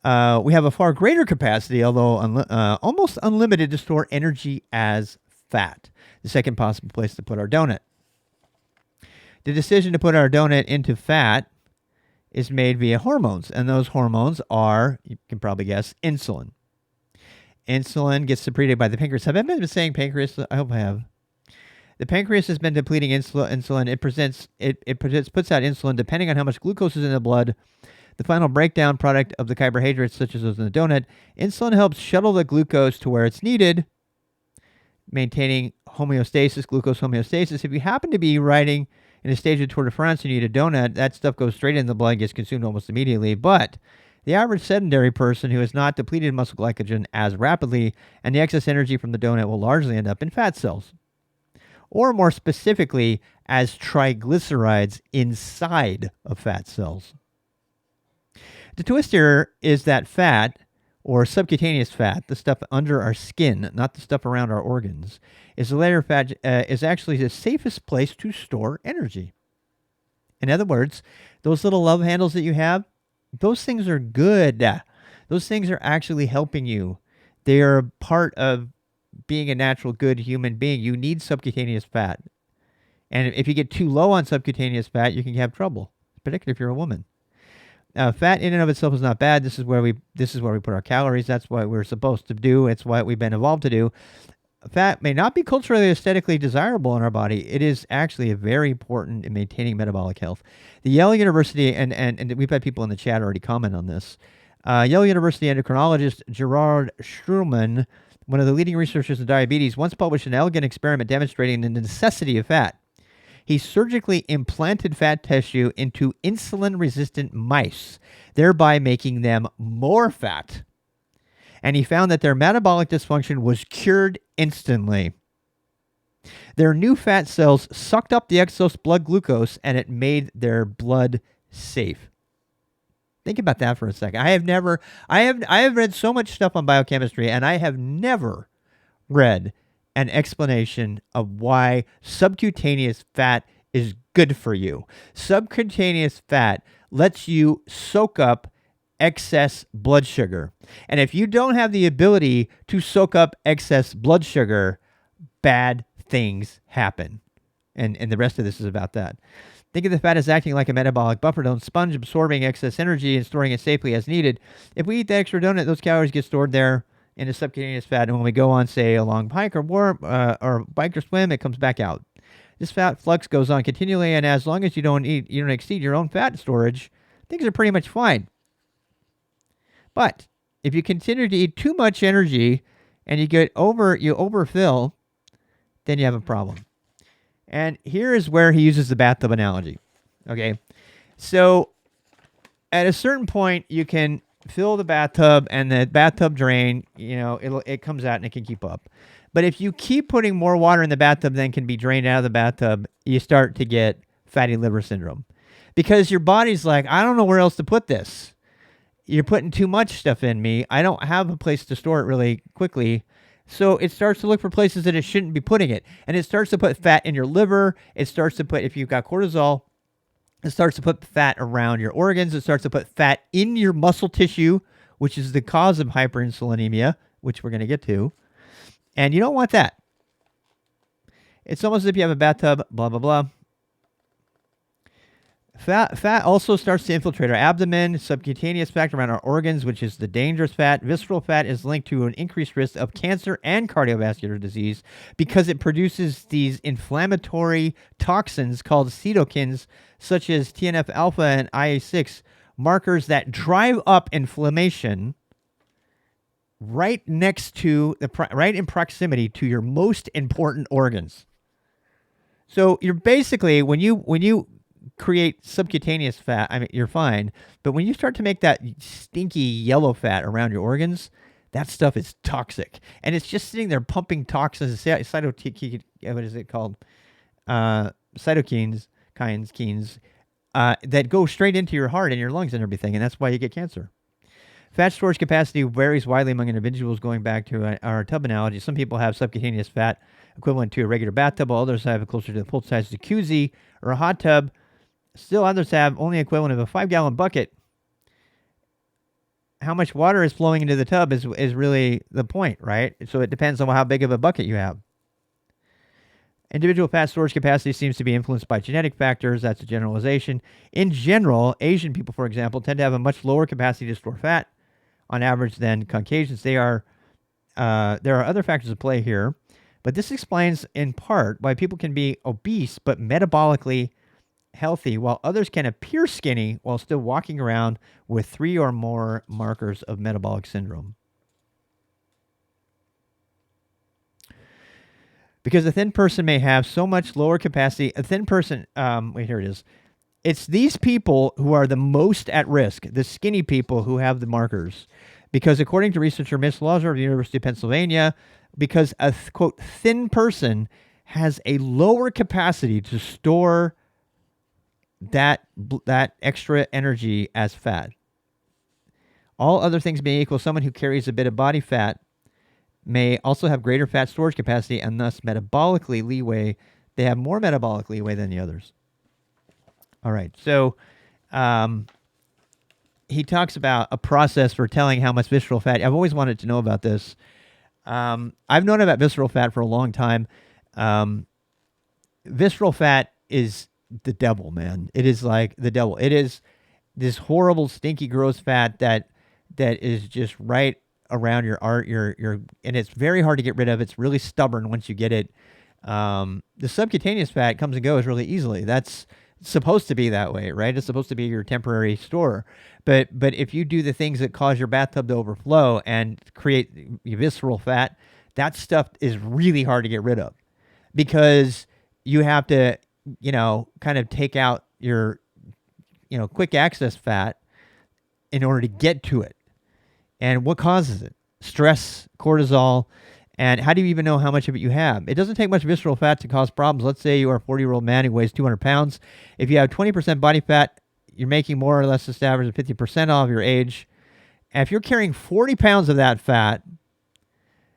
Speaker 1: We have a far greater capacity, although almost unlimited, to store energy as fat. The second possible place to put our donut. The decision to put our donut into fat is made via hormones, and those hormones are, you can probably guess, insulin. Insulin gets secreted by the pancreas. Have I been saying pancreas? I hope I have. The pancreas has been depleting insulin. It puts out insulin depending on how much glucose is in the blood. The final breakdown product of the carbohydrates, such as those in the donut, insulin helps shuttle the glucose to where it's needed. maintaining homeostasis, glucose homeostasis. If you happen to be riding in a stage of Tour de France and you eat a donut, that stuff goes straight into the blood and gets consumed almost immediately. But the average sedentary person who has not depleted muscle glycogen as rapidly, and the excess energy from the donut will largely end up in fat cells, or more specifically, as triglycerides inside of fat cells. The twist here is that fat, or subcutaneous fat, the stuff under our skin, not the stuff around our organs, is the layer of fat is actually the safest place to store energy. In other words, those little love handles that you have, those things are good. Those things are actually helping you. They are a part of being a natural good human being. You need subcutaneous fat. And if you get too low on subcutaneous fat, you can have trouble, particularly if you're a woman. Fat in and of itself is not bad. This is where we put our calories. That's what we're supposed to do. It's what we've been evolved to do. Fat may not be culturally aesthetically desirable in our body. It is actually very important in maintaining metabolic health. The Yale University, and we've had people in the chat already comment on this. Yale University endocrinologist Gerard Struman, one of the leading researchers in diabetes, once published an elegant experiment demonstrating the necessity of fat. He surgically implanted fat tissue into insulin-resistant mice, thereby making them more fat. And he found that their metabolic dysfunction was cured instantly. Their new fat cells sucked up the excess blood glucose, and it made their blood safe. Think about that for a second. I have read so much stuff on biochemistry, and I have never read an explanation of why subcutaneous fat is good for you. Subcutaneous fat lets you soak up excess blood sugar. And if you don't have the ability to soak up excess blood sugar, bad things happen. And the rest of this is about that. Think of the fat as acting like a metabolic buffer zone sponge, absorbing excess energy and storing it safely as needed. If we eat the extra donut, those calories get stored there in the subcutaneous fat, and when we go on, say, a long hike or bike or swim, it comes back out. This fat flux goes on continually, and as long as you don't exceed your own fat storage, things are pretty much fine. But if you continue to eat too much energy and you overfill, then you have a problem. And here is where he uses the bathtub analogy. Okay, so at a certain point, you can fill the bathtub, and the bathtub drain, it comes out and it can keep up. But if you keep putting more water in the bathtub than can be drained out of the bathtub, you start to get fatty liver syndrome, because your body's like, I don't know where else to put this. You're putting too much stuff in me. I don't have a place to store it really quickly. So it starts to look for places that it shouldn't be putting it. And it starts to put fat in your liver. It starts to put, if you've got cortisol, it starts to put fat around your organs. It starts to put fat in your muscle tissue, which is the cause of hyperinsulinemia, which we're going to get to. And you don't want that. It's almost as if you have a bathtub, blah, blah, blah. Fat also starts to infiltrate our abdomen, subcutaneous fat around our organs, which is the dangerous fat. Visceral fat is linked to an increased risk of cancer and cardiovascular disease because it produces these inflammatory toxins called cytokines, such as TNF-alpha and IL-6, markers that drive up inflammation right in proximity to your most important organs. So you're basically, when you create subcutaneous fat, I mean, you're fine. But when you start to make that stinky yellow fat around your organs, that stuff is toxic. And it's just sitting there pumping toxins, cytokines, that go straight into your heart and your lungs and everything. And that's why you get cancer. Fat storage capacity varies widely among individuals, going back to our tub analogy. Some people have subcutaneous fat equivalent to a regular bathtub, while others have it closer to the full size of a jacuzzi or a hot tub. Still, others have only equivalent of a 5-gallon bucket. How much water is flowing into the tub is really the point, right? So it depends on how big of a bucket you have. Individual fat storage capacity seems to be influenced by genetic factors. That's a generalization. In general, Asian people, for example, tend to have a much lower capacity to store fat on average than Caucasians. There are other factors at play here, but this explains in part why people can be obese but metabolically healthy, while others can appear skinny while still walking around with 3 or more markers of metabolic syndrome. because a thin person may have so much lower capacity. A thin person, wait, here it is. It's these people who are the most at risk, the skinny people who have the markers. Because according to researcher Miss Lauser of the University of Pennsylvania, because a, quote, thin person has a lower capacity to store that extra energy as fat. All other things being equal, someone who carries a bit of body fat may also have greater fat storage capacity and thus metabolically leeway. They have more metabolic leeway than the others. All right. So he talks about a process for telling how much visceral fat. I've always wanted to know about this. I've known about visceral fat for a long time. Visceral fat is the devil, man. It is like the devil. It is this horrible, stinky, gross fat that is just right around your and it's very hard to get rid of. It's really stubborn once you get it. The subcutaneous fat comes and goes really easily. That's supposed to be that way, right? It's supposed to be your temporary store. But if you do the things that cause your bathtub to overflow and create visceral fat, that stuff is really hard to get rid of, because you have to, kind of take out your, quick access fat in order to get to it. And what causes it? Stress, cortisol. And how do you even know how much of it you have? It doesn't take much visceral fat to cause problems. Let's say you are a 40-year-old man who weighs 200 pounds. If you have 20% body fat, you're making more or less this average of 50% of your age. And if you're carrying 40 pounds of that fat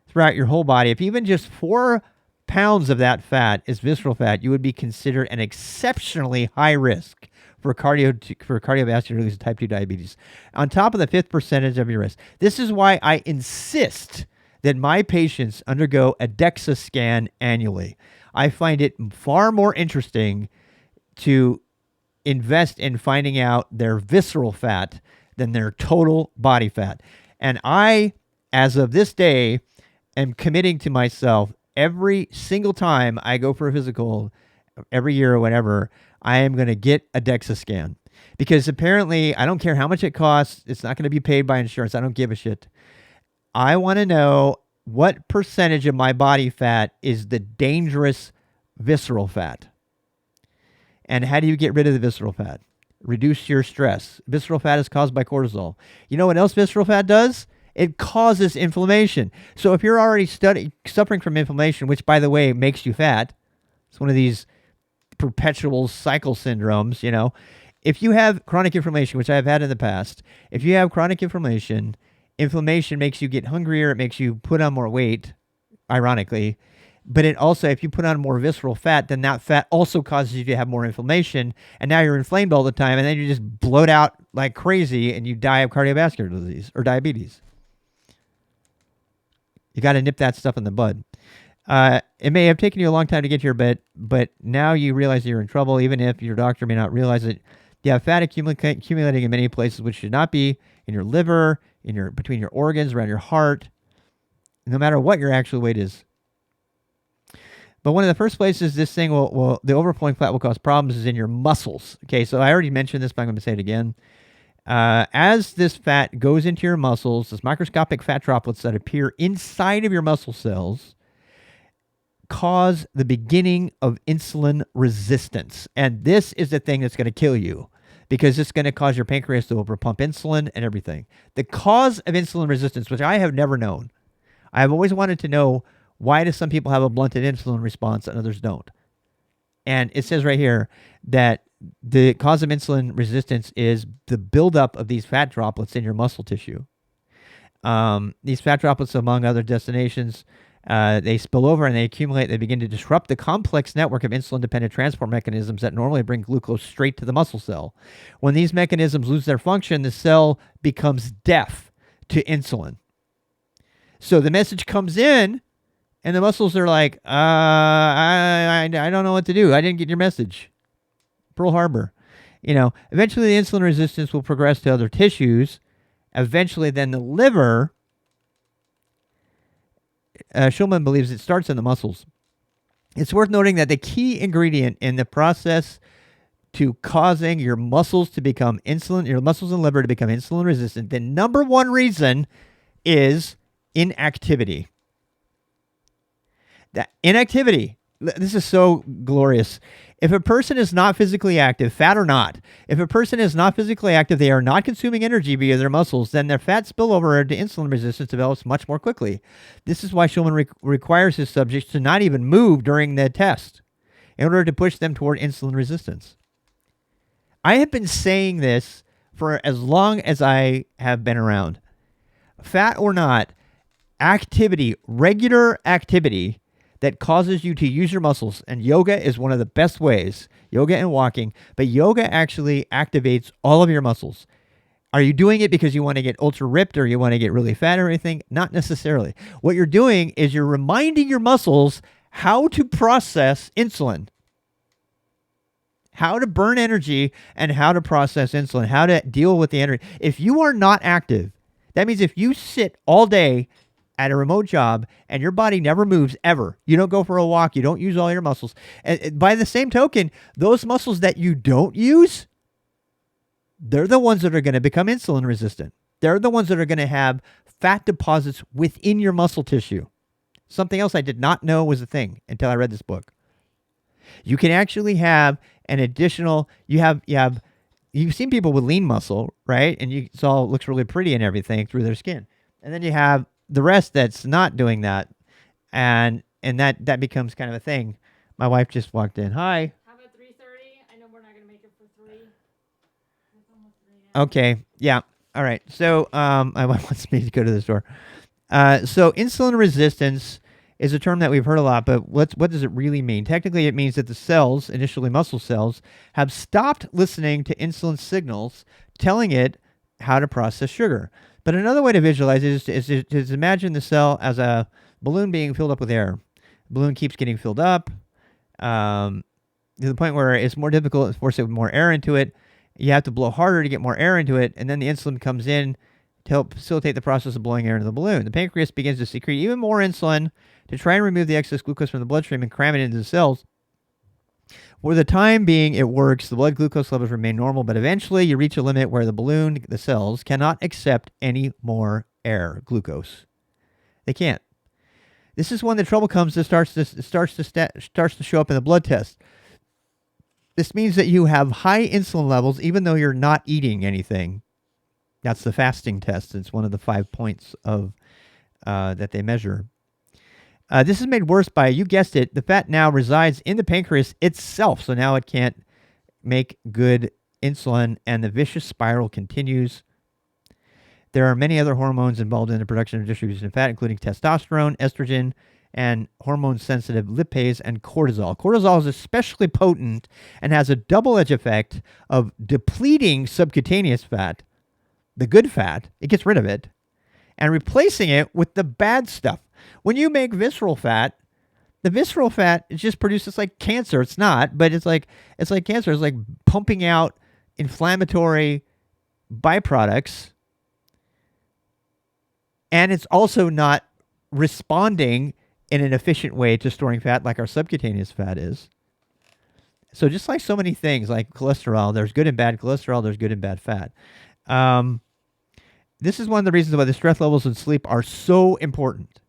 Speaker 1: throughout your whole body, if even just 4 pounds of that fat is visceral fat, you would be considered an exceptionally high risk for cardiovascular disease and type 2 diabetes, on top of the 5th percentage of your risk. This is why I insist that my patients undergo a DEXA scan annually. I find it far more interesting to invest in finding out their visceral fat than their total body fat. And I, as of this day, am committing to myself every single time I go for a physical, every year or whatever, I am going to get a DEXA scan, because apparently I don't care how much it costs. It's not going to be paid by insurance. I don't give a shit. I want to know what percentage of my body fat is the dangerous visceral fat. And how do you get rid of the visceral fat? Reduce your stress. Visceral fat is caused by cortisol. You know what else visceral fat does? It causes inflammation. So if you're already suffering from inflammation, which, by the way, makes you fat, it's one of these perpetual cycle syndromes, if you have chronic inflammation, which I've had in the past, if you have chronic inflammation makes you get hungrier. It makes you put on more weight, ironically. But it also, if you put on more visceral fat, then that fat also causes you to have more inflammation. And now you're inflamed all the time. And then you just bloat out like crazy and you die of cardiovascular disease or diabetes. You got to nip that stuff in the bud. It may have taken you a long time to get here, but now you realize that you're in trouble, even if your doctor may not realize it. You have fat accumulating in many places, which should not be: in your liver, between your organs, around your heart, no matter what your actual weight is. But one of the first places this thing the overflowing fat will cause problems is in your muscles. Okay, so I already mentioned this, but I'm going to say it again. As this fat goes into your muscles, this microscopic fat droplets that appear inside of your muscle cells cause the beginning of insulin resistance. And this is the thing that's going to kill you, because it's going to cause your pancreas to overpump insulin and everything. The cause of insulin resistance, which I have never known. I have always wanted to know, why do some people have a blunted insulin response and others don't? And it says right here that the cause of insulin resistance is the buildup of these fat droplets in your muscle tissue. These fat droplets, among other destinations, they spill over and they accumulate. They begin to disrupt the complex network of insulin-dependent transport mechanisms that normally bring glucose straight to the muscle cell. When these mechanisms lose their function, the cell becomes deaf to insulin. So the message comes in, and the muscles are like, I don't know what to do. I didn't get your message. Pearl Harbor. Eventually the insulin resistance will progress to other tissues. Eventually then the liver. Schulman believes it starts in the muscles. It's worth noting that the key ingredient in the process to causing your muscles and liver to become insulin resistant, the number one reason is inactivity. That inactivity. This is so glorious. If a person is not physically active, fat or not, if a person is not physically active, they are not consuming energy via their muscles, then their fat spillover into insulin resistance develops much more quickly. This is why Schulman requires his subjects to not even move during the test in order to push them toward insulin resistance. I have been saying this for as long as I have been around. Fat or not, activity, regular activity that causes you to use your muscles, and yoga is one of the best ways, yoga and walking, but yoga actually activates all of your muscles. Are you doing it because you want to get ultra ripped or you want to get really fat or anything? Not necessarily. What you're doing is you're reminding your muscles how to process insulin, how to burn energy, and how to process insulin, how to deal with the energy. If you are not active, that means if you sit all day at a remote job and your body never moves ever, you don't go for a walk, you don't use all your muscles. And by the same token, those muscles that you don't use, they're the ones that are going to become insulin resistant. They're the ones that are going to have fat deposits within your muscle tissue. Something else I did not know was a thing until I read this book. You can actually have an additional, you've seen people with lean muscle, right? And it all looks really pretty and everything through their skin. And then you have the rest that's not doing that. And that becomes kind of a thing. My wife just walked in. Hi.
Speaker 2: How about 3:30? I know we're not going to make it for 3. It's almost 3 now.
Speaker 1: Okay. Yeah. All right. So my wife wants me to go to the store. So insulin resistance is a term that we've heard a lot, but what does it really mean? Technically, it means that the cells, initially muscle cells, have stopped listening to insulin signals telling it how to process sugar. But another way to visualize it is to imagine the cell as a balloon being filled up with air. The balloon keeps getting filled up to the point where it's more difficult to force more air into it. You have to blow harder to get more air into it, and then the insulin comes in to help facilitate the process of blowing air into the balloon. The pancreas begins to secrete even more insulin to try and remove the excess glucose from the bloodstream and cram it into the cells. For the time being, it works. The blood glucose levels remain normal, but eventually you reach a limit where the cells, cannot accept any more air, glucose. They can't. This is when the trouble comes. It starts to show up in the blood test. This means that you have high insulin levels even though you're not eating anything. That's the fasting test. It's one of the 5 points of that they measure. This is made worse by, you guessed it, the fat now resides in the pancreas itself. So now it can't make good insulin, and the vicious spiral continues. There are many other hormones involved in the production and distribution of fat, including testosterone, estrogen, and hormone-sensitive lipase and cortisol. Cortisol is especially potent and has a double-edged effect of depleting subcutaneous fat, the good fat, it gets rid of it, and replacing it with the bad stuff. When you make visceral fat, the visceral fat is just produces like cancer. It's not, but it's like cancer. It's like pumping out inflammatory byproducts, and it's also not responding in an efficient way to storing fat like our subcutaneous fat is. So just like so many things, like cholesterol, there's good and bad cholesterol, there's good and bad fat. This is one of the reasons why the stress levels in sleep are so important.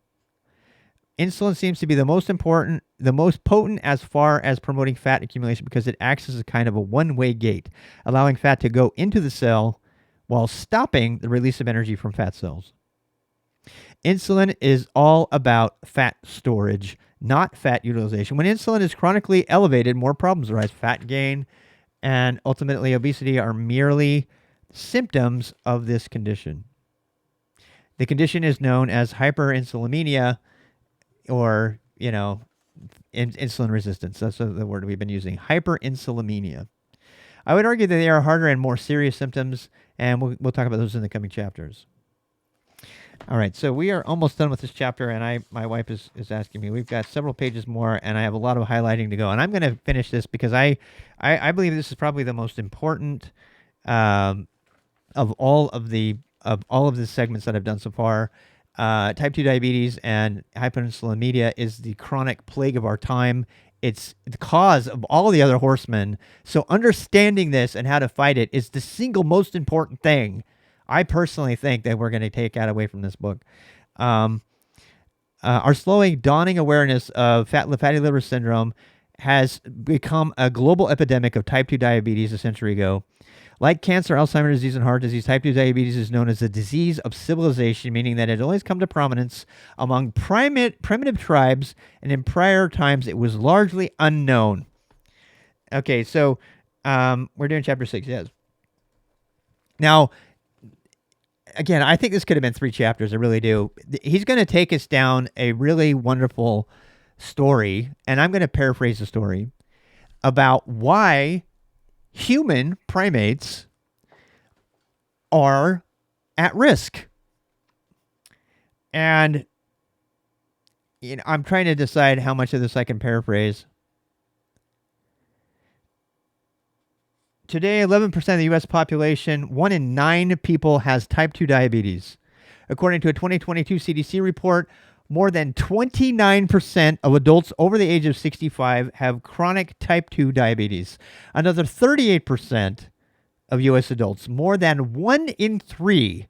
Speaker 1: Insulin seems to be the most potent as far as promoting fat accumulation because it acts as a kind of a one-way gate, allowing fat to go into the cell while stopping the release of energy from fat cells. Insulin is all about fat storage, not fat utilization. When insulin is chronically elevated, more problems arise. Fat gain and ultimately obesity are merely symptoms of this condition. The condition is known as hyperinsulinemia, or, insulin resistance. That's the word we've been using, hyperinsulinemia. I would argue that they are harder and more serious symptoms, and we'll talk about those in the coming chapters. All right, so we are almost done with this chapter, and my wife is asking me. We've got several pages more, and I have a lot of highlighting to go. And I'm going to finish this because I believe this is probably the most important of all of the segments that I've done so far. Type 2 diabetes and hyperinsulinemia is the chronic plague of our time. It's the cause of all the other horsemen. So understanding this and how to fight it is the single most important thing I personally think that we're going to take away from this book. our slowing dawning awareness of fatty liver syndrome has become a global epidemic of type 2 diabetes a century ago. Like cancer, Alzheimer's disease, and heart disease, type 2 diabetes is known as a disease of civilization, meaning that it only has come to prominence among primitive tribes, and in prior times it was largely unknown. Okay, so we're doing chapter 6, yes. Now, again, I think this could have been 3 chapters, I really do. He's going to take us down a really wonderful story, and I'm going to paraphrase the story, about why human primates are at risk. And I'm trying to decide how much of this I can paraphrase. Today, 11% of the U.S. population, 1 in 9 people has type 2 diabetes. According to a 2022 CDC report, more than 29% of adults over the age of 65 have chronic type 2 diabetes. Another 38% of U.S. adults, more than 1 in 3,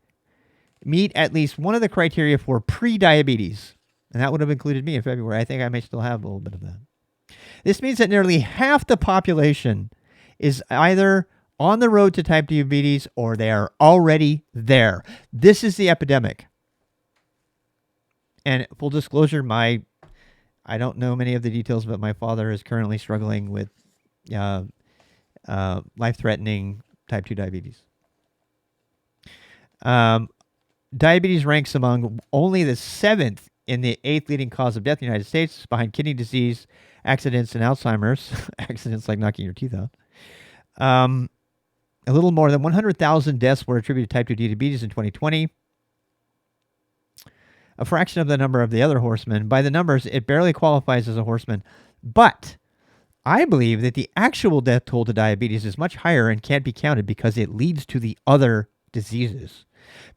Speaker 1: meet at least one of the criteria for pre-diabetes. And that would have included me in February. I think I may still have a little bit of that. This means that nearly half the population is either on the road to type 2 diabetes or they are already there. This is the epidemic. And full disclosure, I don't know many of the details, but my father is currently struggling with life-threatening type 2 diabetes. Diabetes ranks among only the 7th in the 8th leading cause of death in the United States, behind kidney disease, accidents, and Alzheimer's. Accidents like knocking your teeth out. A little more than 100,000 deaths were attributed to type 2 diabetes in 2020. A fraction of the number of the other horsemen. By the numbers, it barely qualifies as a horseman. But I believe that the actual death toll to diabetes is much higher and can't be counted because it leads to the other diseases.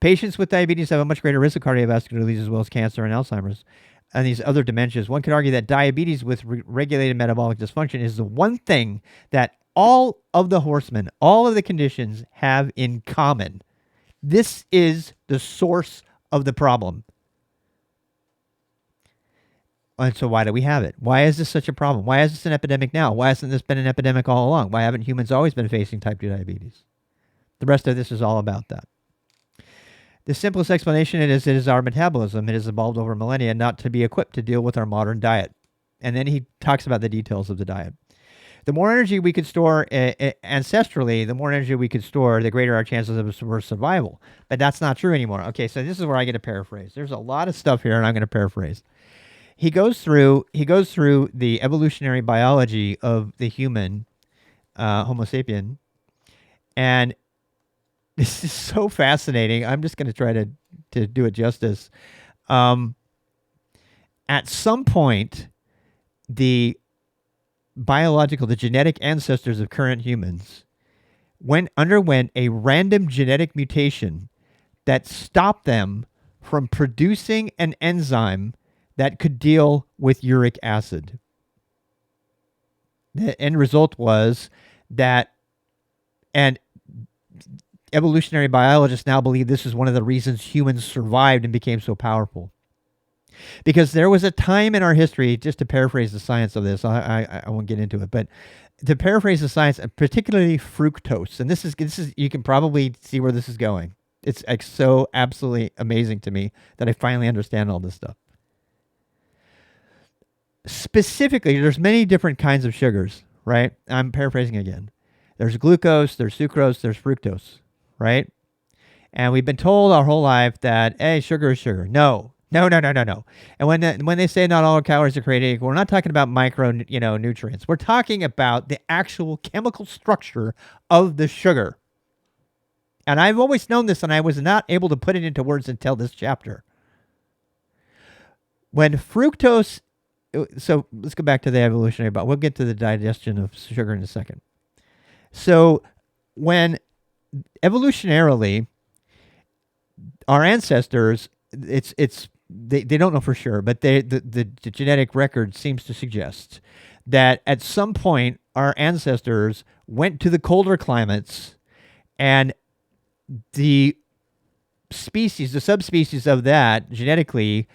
Speaker 1: Patients with diabetes have a much greater risk of cardiovascular disease as well as cancer and Alzheimer's and these other dementias. One could argue that diabetes with regulated metabolic dysfunction is the one thing that all of the horsemen, all of the conditions have in common. This is the source of the problem. And so why do we have it? Why is this such a problem? Why is this an epidemic now? Why hasn't this been an epidemic all along? Why haven't humans always been facing type 2 diabetes? The rest of this is all about that. The simplest explanation is our metabolism. It has evolved over millennia not to be equipped to deal with our modern diet. And then he talks about the details of the diet. The more energy we could store ancestrally, the more energy we could store, the greater our chances of survival. But that's not true anymore. Okay, so this is where I get to paraphrase. There's a lot of stuff here, and I'm going to paraphrase. He goes through the evolutionary biology of the human, Homo sapien, and this is so fascinating. I'm just going to try to do it justice. At some point, the genetic ancestors of current humans underwent a random genetic mutation that stopped them from producing an enzyme that could deal with uric acid. The end result was that, and evolutionary biologists now believe this is one of the reasons humans survived and became so powerful. Because there was a time in our history, just to paraphrase the science of this, I won't get into it, but to paraphrase the science, particularly fructose, and this is you can probably see where this is going. It's like so absolutely amazing to me that I finally understand all this stuff. Specifically, there's many different kinds of sugars, right? I'm paraphrasing again. There's glucose, there's sucrose, there's fructose, right? And we've been told our whole life that, hey, sugar is sugar. No. And when they say not all calories are created equal, we're not talking about micro, nutrients. We're talking about the actual chemical structure of the sugar. And I've always known this, and I was not able to put it into words until this chapter. When fructose, so let's go back to the evolutionary, but we'll get to the digestion of sugar in a second. So when evolutionarily, our ancestors, they don't know for sure, but the genetic record seems to suggest that at some point our ancestors went to the colder climates, and the subspecies of that genetically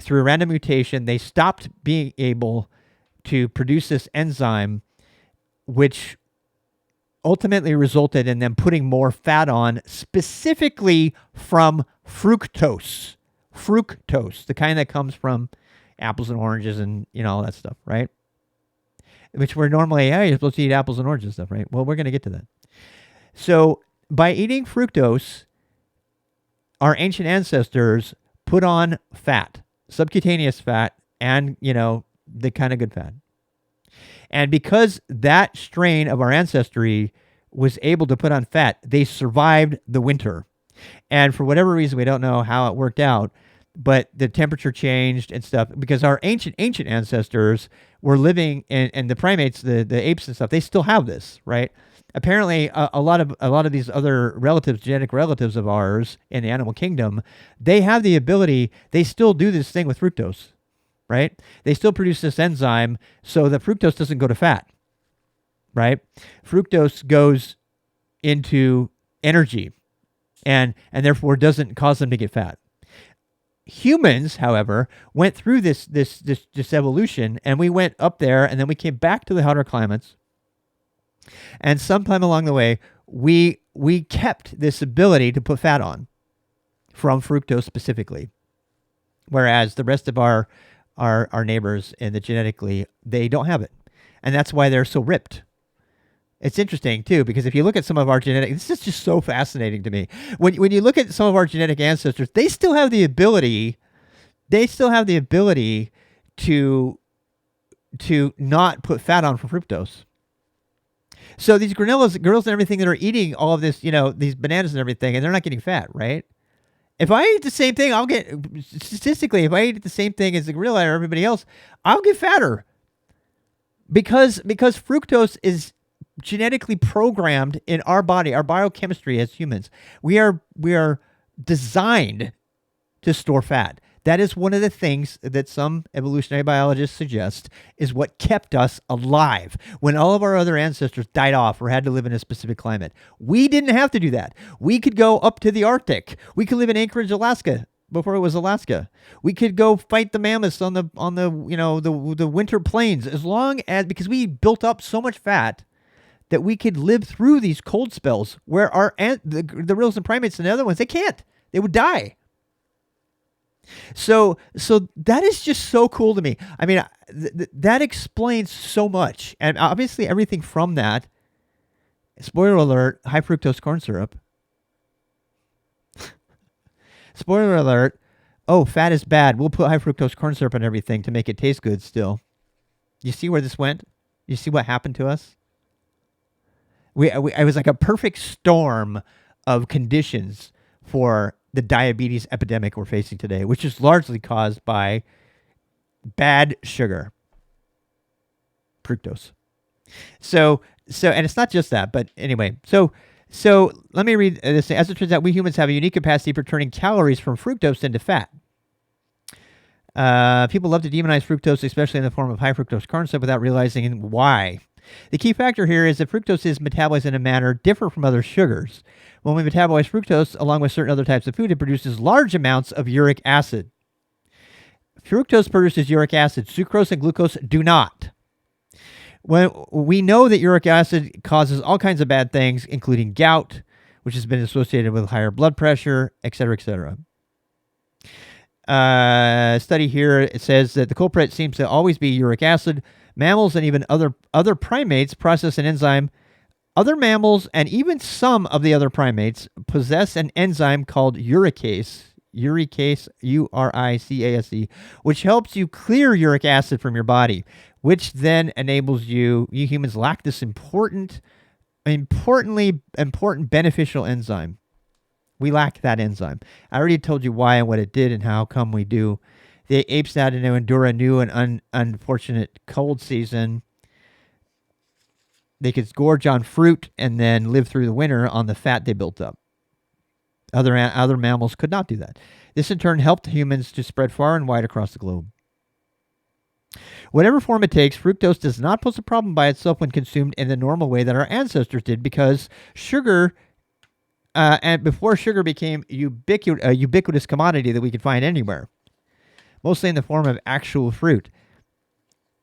Speaker 1: through a random mutation, they stopped being able to produce this enzyme, which ultimately resulted in them putting more fat on, specifically from fructose. Fructose, the kind that comes from apples and oranges and, all that stuff, right? Which we're normally, you're supposed to eat apples and oranges and stuff, right? Well, we're going to get to that. So by eating fructose, our ancient ancestors put on fat, subcutaneous fat, and, the kind of good fat. And because that strain of our ancestry was able to put on fat, they survived the winter. And for whatever reason, we don't know how it worked out, but the temperature changed and stuff, because our ancient ancestors were living, and the primates, the apes and stuff, they still have this, right? Apparently, a lot of these other relatives, genetic relatives of ours in the animal kingdom, they have the ability, they still do this thing with fructose, right? They still produce this enzyme so that fructose doesn't go to fat, right? Fructose goes into energy and therefore doesn't cause them to get fat. Humans, however, went through this evolution, and we went up there, and then we came back to the hotter climates. And sometime along the way, we kept this ability to put fat on from fructose specifically, whereas the rest of our neighbors in the genetically, they don't have it, and that's why they're so ripped. It's interesting too, because if you look at some of our genetic, this is just so fascinating to me. When you look at some of our genetic ancestors, they still have the ability to not put fat on from fructose. So these girls and everything that are eating all of this, these bananas and everything, and they're not getting fat, right? If I eat the same thing, I'll get, statistically, if I eat the same thing as the gorilla or everybody else, I'll get fatter. Because fructose is genetically programmed in our body, our biochemistry as humans. We are designed to store fat. That is one of the things that some evolutionary biologists suggest is what kept us alive when all of our other ancestors died off or had to live in a specific climate. We didn't have to do that. We could go up to the Arctic. We could live in Anchorage, Alaska, before it was Alaska. We could go fight the mammoths on the winter plains, as long as, because we built up so much fat that we could live through these cold spells where the gorillas and primates and the other ones, they can't. They would die. So that is just so cool to me. I mean, that explains so much. And obviously everything from that, spoiler alert, high fructose corn syrup. Spoiler alert, oh, fat is bad. We'll put high fructose corn syrup on everything to make it taste good still. You see where this went? You see what happened to us? It was like a perfect storm of conditions for the diabetes epidemic we're facing today, which is largely caused by bad sugar, fructose. So, and it's not just that, but anyway, so let me read this. As it turns out, we humans have a unique capacity for turning calories from fructose into fat. People love to demonize fructose, especially in the form of high fructose corn syrup, without realizing why. The key factor here is that fructose is metabolized in a manner different from other sugars. When we metabolize fructose, along with certain other types of food, it produces large amounts of uric acid. Fructose produces uric acid. Sucrose and glucose do not. When we know that uric acid causes all kinds of bad things, including gout, which has been associated with higher blood pressure, et cetera, et cetera. Study here, it says that the culprit seems to always be uric acid. Mammals and even other primates process an enzyme. Other mammals and even some of the other primates possess an enzyme called uricase, URICASE, which helps you clear uric acid from your body, which then enables you humans lack this important beneficial enzyme. We lack that enzyme. I already told you why and what it did and how come we do. The apes had to endure a new and unfortunate cold season. They could gorge on fruit and then live through the winter on the fat they built up. Other mammals could not do that. This in turn helped humans to spread far and wide across the globe. Whatever form it takes, fructose does not pose a problem by itself when consumed in the normal way that our ancestors did, because sugar, and before sugar became a ubiquitous commodity that we could find anywhere. mostly in the form of actual fruit.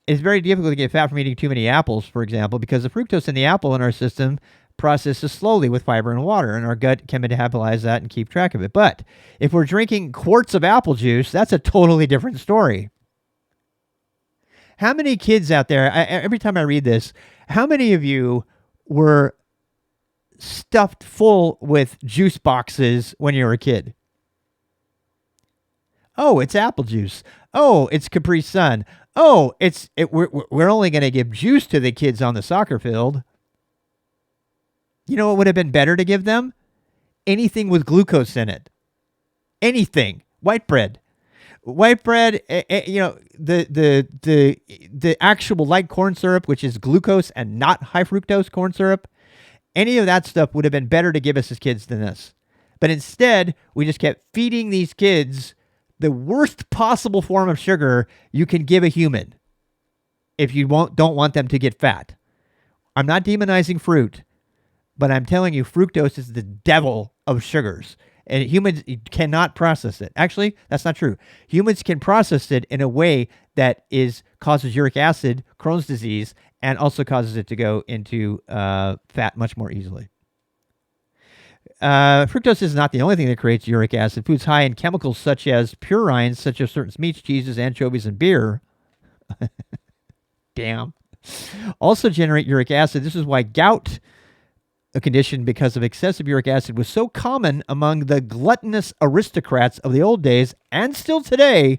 Speaker 1: It's very difficult to get fat from eating too many apples, for example, because the fructose in the apple in our system processes slowly with fiber and water, and our gut can metabolize that and keep track of it. But if we're drinking quarts of apple juice, that's a totally different story. How many kids out there, every time I read this, how many of you were stuffed full with juice boxes when you were a kid? Oh, it's apple juice. Oh, it's Capri Sun. Oh, we're only going to give juice to the kids on the soccer field. You know what would have been better to give them? Anything with glucose in it. Anything. White bread. White bread, the actual light corn syrup, which is glucose and not high fructose corn syrup, any of that stuff would have been better to give us as kids than this. But instead, we just kept feeding these kids the worst possible form of sugar you can give a human if you don't want them to get fat. I'm not demonizing fruit, but I'm telling you, fructose is the devil of sugars. And humans cannot process it. Actually, that's not true. Humans can process it in a way that causes uric acid, Crohn's disease, and also causes it to go into fat much more easily. Fructose is not the only thing that creates uric acid. Foods high in chemicals such as purines, such as certain meats, cheeses, anchovies, and beer, damn, also generate uric acid. This is why gout, a condition because of excessive uric acid, was so common among the gluttonous aristocrats of the old days and still today.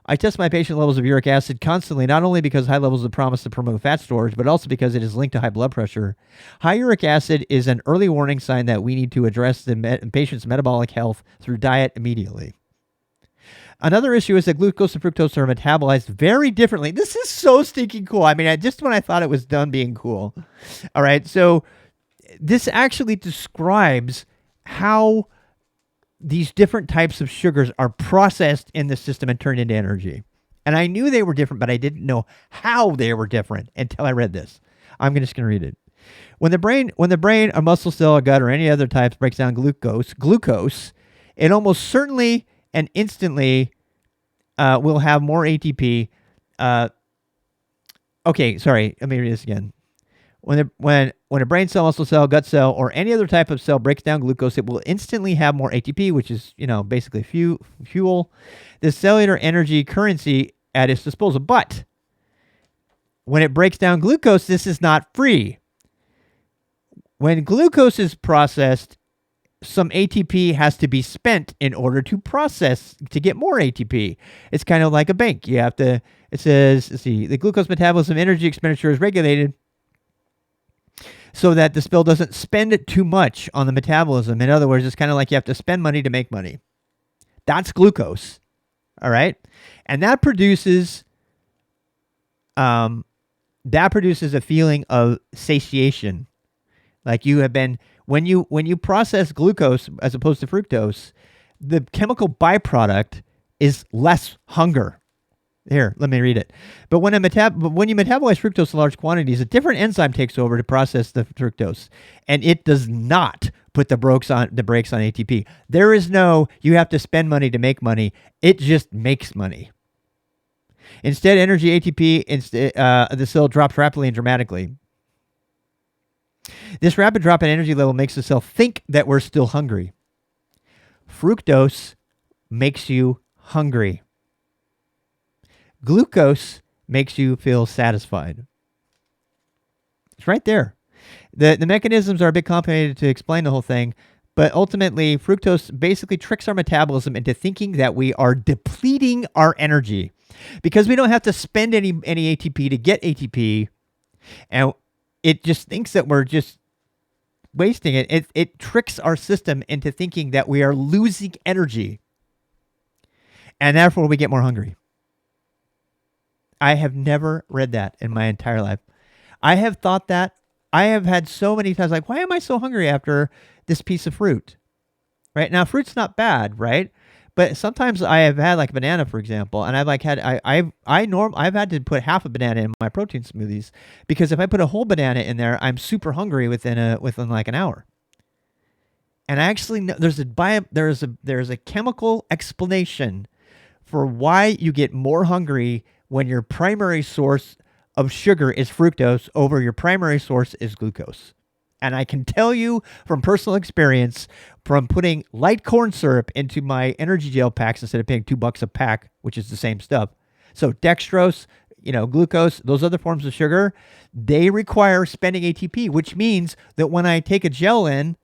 Speaker 1: I test my patient levels of uric acid constantly, not only because high levels promise to promote fat storage, but also because it is linked to high blood pressure. High uric acid is an early warning sign that we need to address the patient's metabolic health through diet immediately. Another issue is that glucose and fructose are metabolized very differently. This is so stinking cool. I mean, just when I thought it was done being cool. All right, so this actually describes how these different types of sugars are processed in the system and turned into energy. And I knew they were different, but I didn't know how they were different until I read this. I'm just going to read it. When the brain, a muscle cell, a gut, or any other types breaks down glucose, it almost certainly and instantly will have more ATP. Okay, sorry. Let me read this again. When a brain cell, muscle cell, gut cell, or any other type of cell breaks down glucose, it will instantly have more ATP, which is, basically fuel, the cellular energy currency at its disposal. But when it breaks down glucose, this is not free. When glucose is processed, some ATP has to be spent in order to get more ATP. It's kind of like a bank. It says, let's see, the glucose metabolism energy expenditure is regulated so that the spill doesn't spend it too much on the metabolism. In other words, it's kind of like you have to spend money to make money. That's glucose. All right. And that produces a feeling of satiation. Like you have been, when you process glucose as opposed to fructose, the chemical byproduct is less hunger. Here, let me read it. But when you metabolize fructose in large quantities, a different enzyme takes over to process the fructose, and it does not put the brakes on ATP. There is no, you have to spend money to make money. It just makes money. Instead, energy ATP, the cell drops rapidly and dramatically. This rapid drop in energy level makes the cell think that we're still hungry. Fructose makes you hungry. Glucose makes you feel satisfied. It's right there. The mechanisms are a bit complicated to explain the whole thing, but ultimately, fructose basically tricks our metabolism into thinking that we are depleting our energy because we don't have to spend any ATP to get ATP, and it just thinks that we're just wasting it. It tricks our system into thinking that we are losing energy, and therefore we get more hungry. I have never read that in my entire life. I have thought that. I have had so many times like, why am I so hungry after this piece of fruit? Right? Now, fruit's not bad, right? But sometimes I have had like a banana, for example, and I've had to put half a banana in my protein smoothies because if I put a whole banana in there, I'm super hungry within like an hour. And I actually know there's a chemical explanation for why you get more hungry when your primary source of sugar is fructose over your primary source is glucose. And I can tell you from personal experience, from putting light corn syrup into my energy gel packs instead of paying $2 a pack, which is the same stuff. So dextrose, glucose, those other forms of sugar, they require spending ATP, which means that when I take a gel in,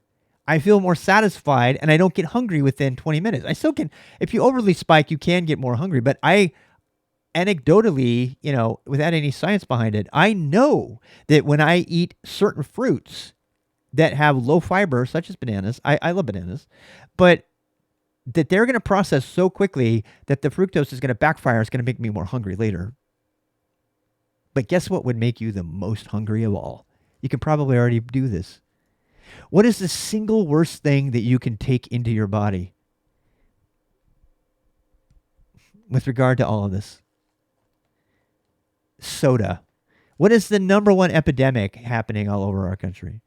Speaker 1: I feel more satisfied and I don't get hungry within 20 minutes. I still can, if you overly spike, you can get more hungry, but I anecdotally, without any science behind it, I know that when I eat certain fruits that have low fiber, such as bananas, I love bananas, but that they're going to process so quickly that the fructose is going to backfire. It's going to make me more hungry later. But guess what would make you the most hungry of all? You can probably already do this. What is the single worst thing that you can take into your body with regard to all of this? Soda. What is the number one epidemic happening all over our country?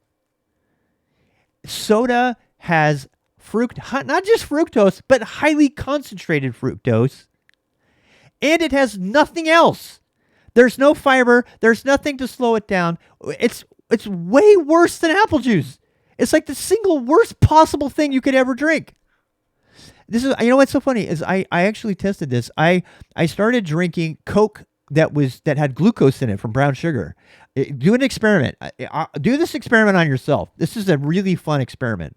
Speaker 1: Soda has not just fructose, but highly concentrated fructose. And it has nothing else. There's no fiber. There's nothing to slow it down. It's way worse than apple juice. It's like the single worst possible thing you could ever drink. This is, what's so funny is I actually tested this. I started drinking Coke that had glucose in it from brown sugar. Do an experiment. Do this experiment on yourself. This is a really fun experiment.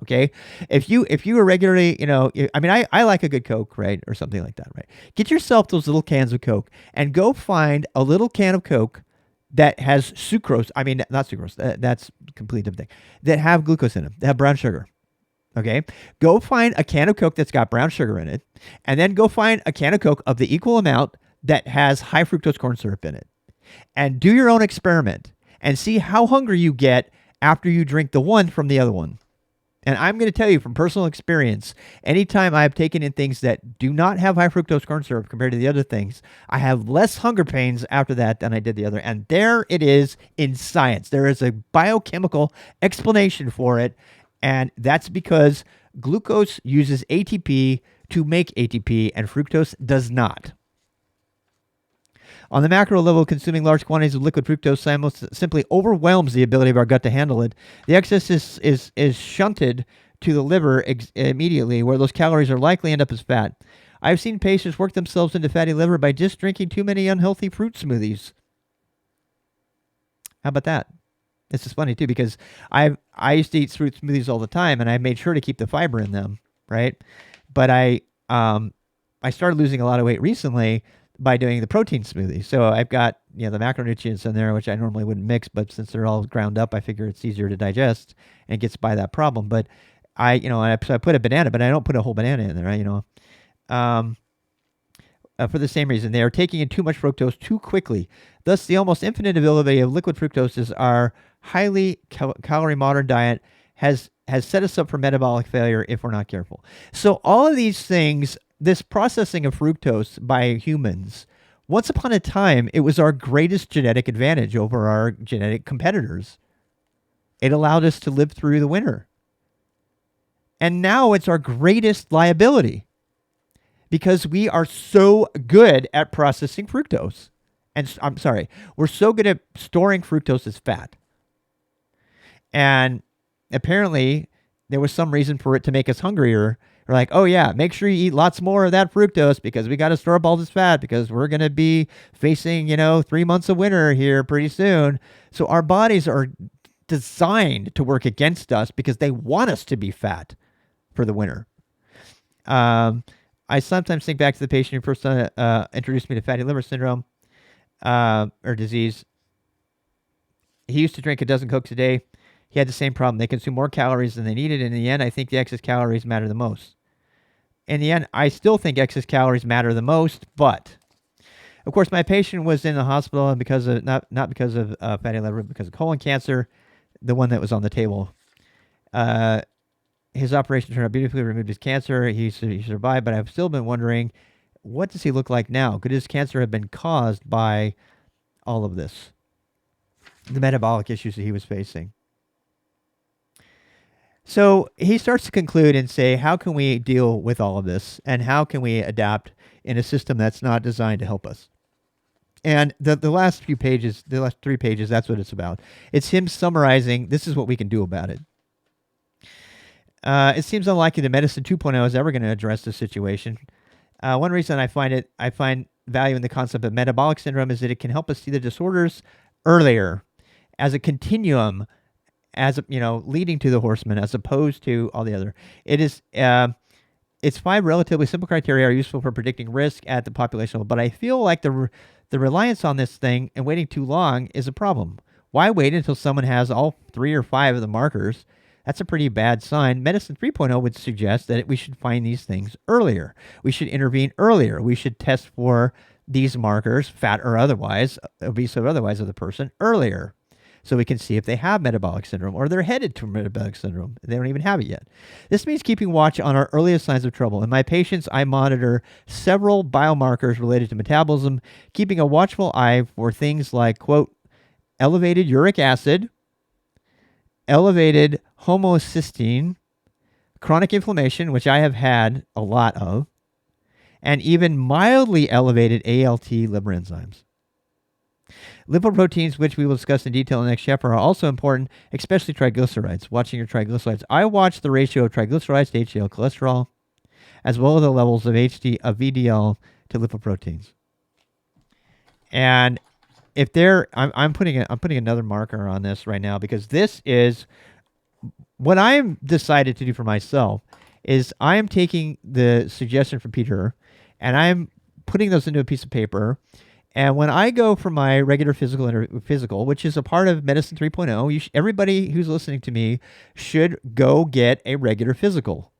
Speaker 1: Okay, if you are regularly, I like a good Coke, right, or something like that, right? Get yourself those little cans of Coke and go find a little can of Coke that has sucrose. I mean, not sucrose. That's a completely different thing. That have glucose in them. That have brown sugar. Okay, go find a can of Coke that's got brown sugar in it, and then go find a can of Coke of the equal amount that has high fructose corn syrup in it, and do your own experiment and see how hungry you get after you drink the one from the other one. And I'm going to tell you from personal experience, anytime I've taken in things that do not have high fructose corn syrup compared to the other things, I have less hunger pains after that than I did the other. And there it is in science. There is a biochemical explanation for it. And that's because glucose uses ATP to make ATP and fructose does not. On the macro level, consuming large quantities of liquid fructose simply overwhelms the ability of our gut to handle it. The excess is shunted to the liver immediately, where those calories are likely end up as fat. I've seen patients work themselves into fatty liver by just drinking too many unhealthy fruit smoothies. How about that? This is funny too, because I used to eat fruit smoothies all the time, and I made sure to keep the fiber in them, right? But I started losing a lot of weight recently by doing the protein smoothie. So I've got, the macronutrients in there, which I normally wouldn't mix, but since they're all ground up, I figure it's easier to digest and gets by that problem. But I put a banana, but I don't put a whole banana in there, for the same reason. They are taking in too much fructose too quickly. Thus, the almost infinite availability of liquid fructose is our highly calorie modern diet has set us up for metabolic failure if we're not careful. So all of these things, this processing of fructose by humans, once upon a time, it was our greatest genetic advantage over our genetic competitors. It allowed us to live through the winter. And now it's our greatest liability because we are so good at processing fructose. And we're so good at storing fructose as fat. And apparently, there was some reason for it to make us hungrier. We're like, oh yeah, make sure you eat lots more of that fructose because we got to store up all this fat because we're going to be facing, 3 months of winter here pretty soon. So our bodies are designed to work against us because they want us to be fat for the winter. I sometimes think back to the patient who first introduced me to fatty liver syndrome or disease. He used to drink a dozen Cokes a day. He had the same problem. They consume more calories than they needed. And in the end, I think the excess calories matter the most. In the end, I still think excess calories matter the most, but of course, my patient was in the hospital because of not because of fatty liver, but because of colon cancer, the one that was on the table. His operation turned out beautifully, removed his cancer. He survived, but I've still been wondering, what does he look like now? Could his cancer have been caused by all of this? The metabolic issues that he was facing. So he starts to conclude and say, how can we deal with all of this, and how can we adapt in a system that's not designed to help us? And the last few pages, the last 3 pages, that's what it's about. It's him summarizing, this is what we can do about it. It seems unlikely that Medicine 2.0 is ever going to address this situation. One reason I find value in the concept of metabolic syndrome is that it can help us see the disorders earlier, as a continuum, as leading to the horsemen, as opposed to all the other. Its 5 relatively simple criteria are useful for predicting risk at the population level, but I feel like the reliance on this thing and waiting too long is a problem. Why wait until someone has all 3 or 5 of the markers? That's a pretty bad sign. Medicine 3.0 would suggest that we should find these things earlier. We should intervene earlier. We should test for these markers, fat or otherwise, obese or otherwise, of the person earlier, so we can see if they have metabolic syndrome or they're headed to metabolic syndrome. They don't even have it yet. This means keeping watch on our earliest signs of trouble. In my patients, I monitor several biomarkers related to metabolism, keeping a watchful eye for things like, quote, elevated uric acid, elevated homocysteine, chronic inflammation, which I have had a lot of, and even mildly elevated ALT liver enzymes. Lipoproteins, which we will discuss in detail in the next chapter, are also important, especially triglycerides. Watching your triglycerides. I watch the ratio of triglycerides to HDL cholesterol, as well as the levels of VDL to lipoproteins. And if I'm putting another marker on this right now, because this is what I'm decided to do for myself. Is I am taking the suggestion from Peter, and I'm putting those into a piece of paper. And when I go for my regular physical, which is a part of Medicine 3.0, everybody who's listening to me should go get a regular physical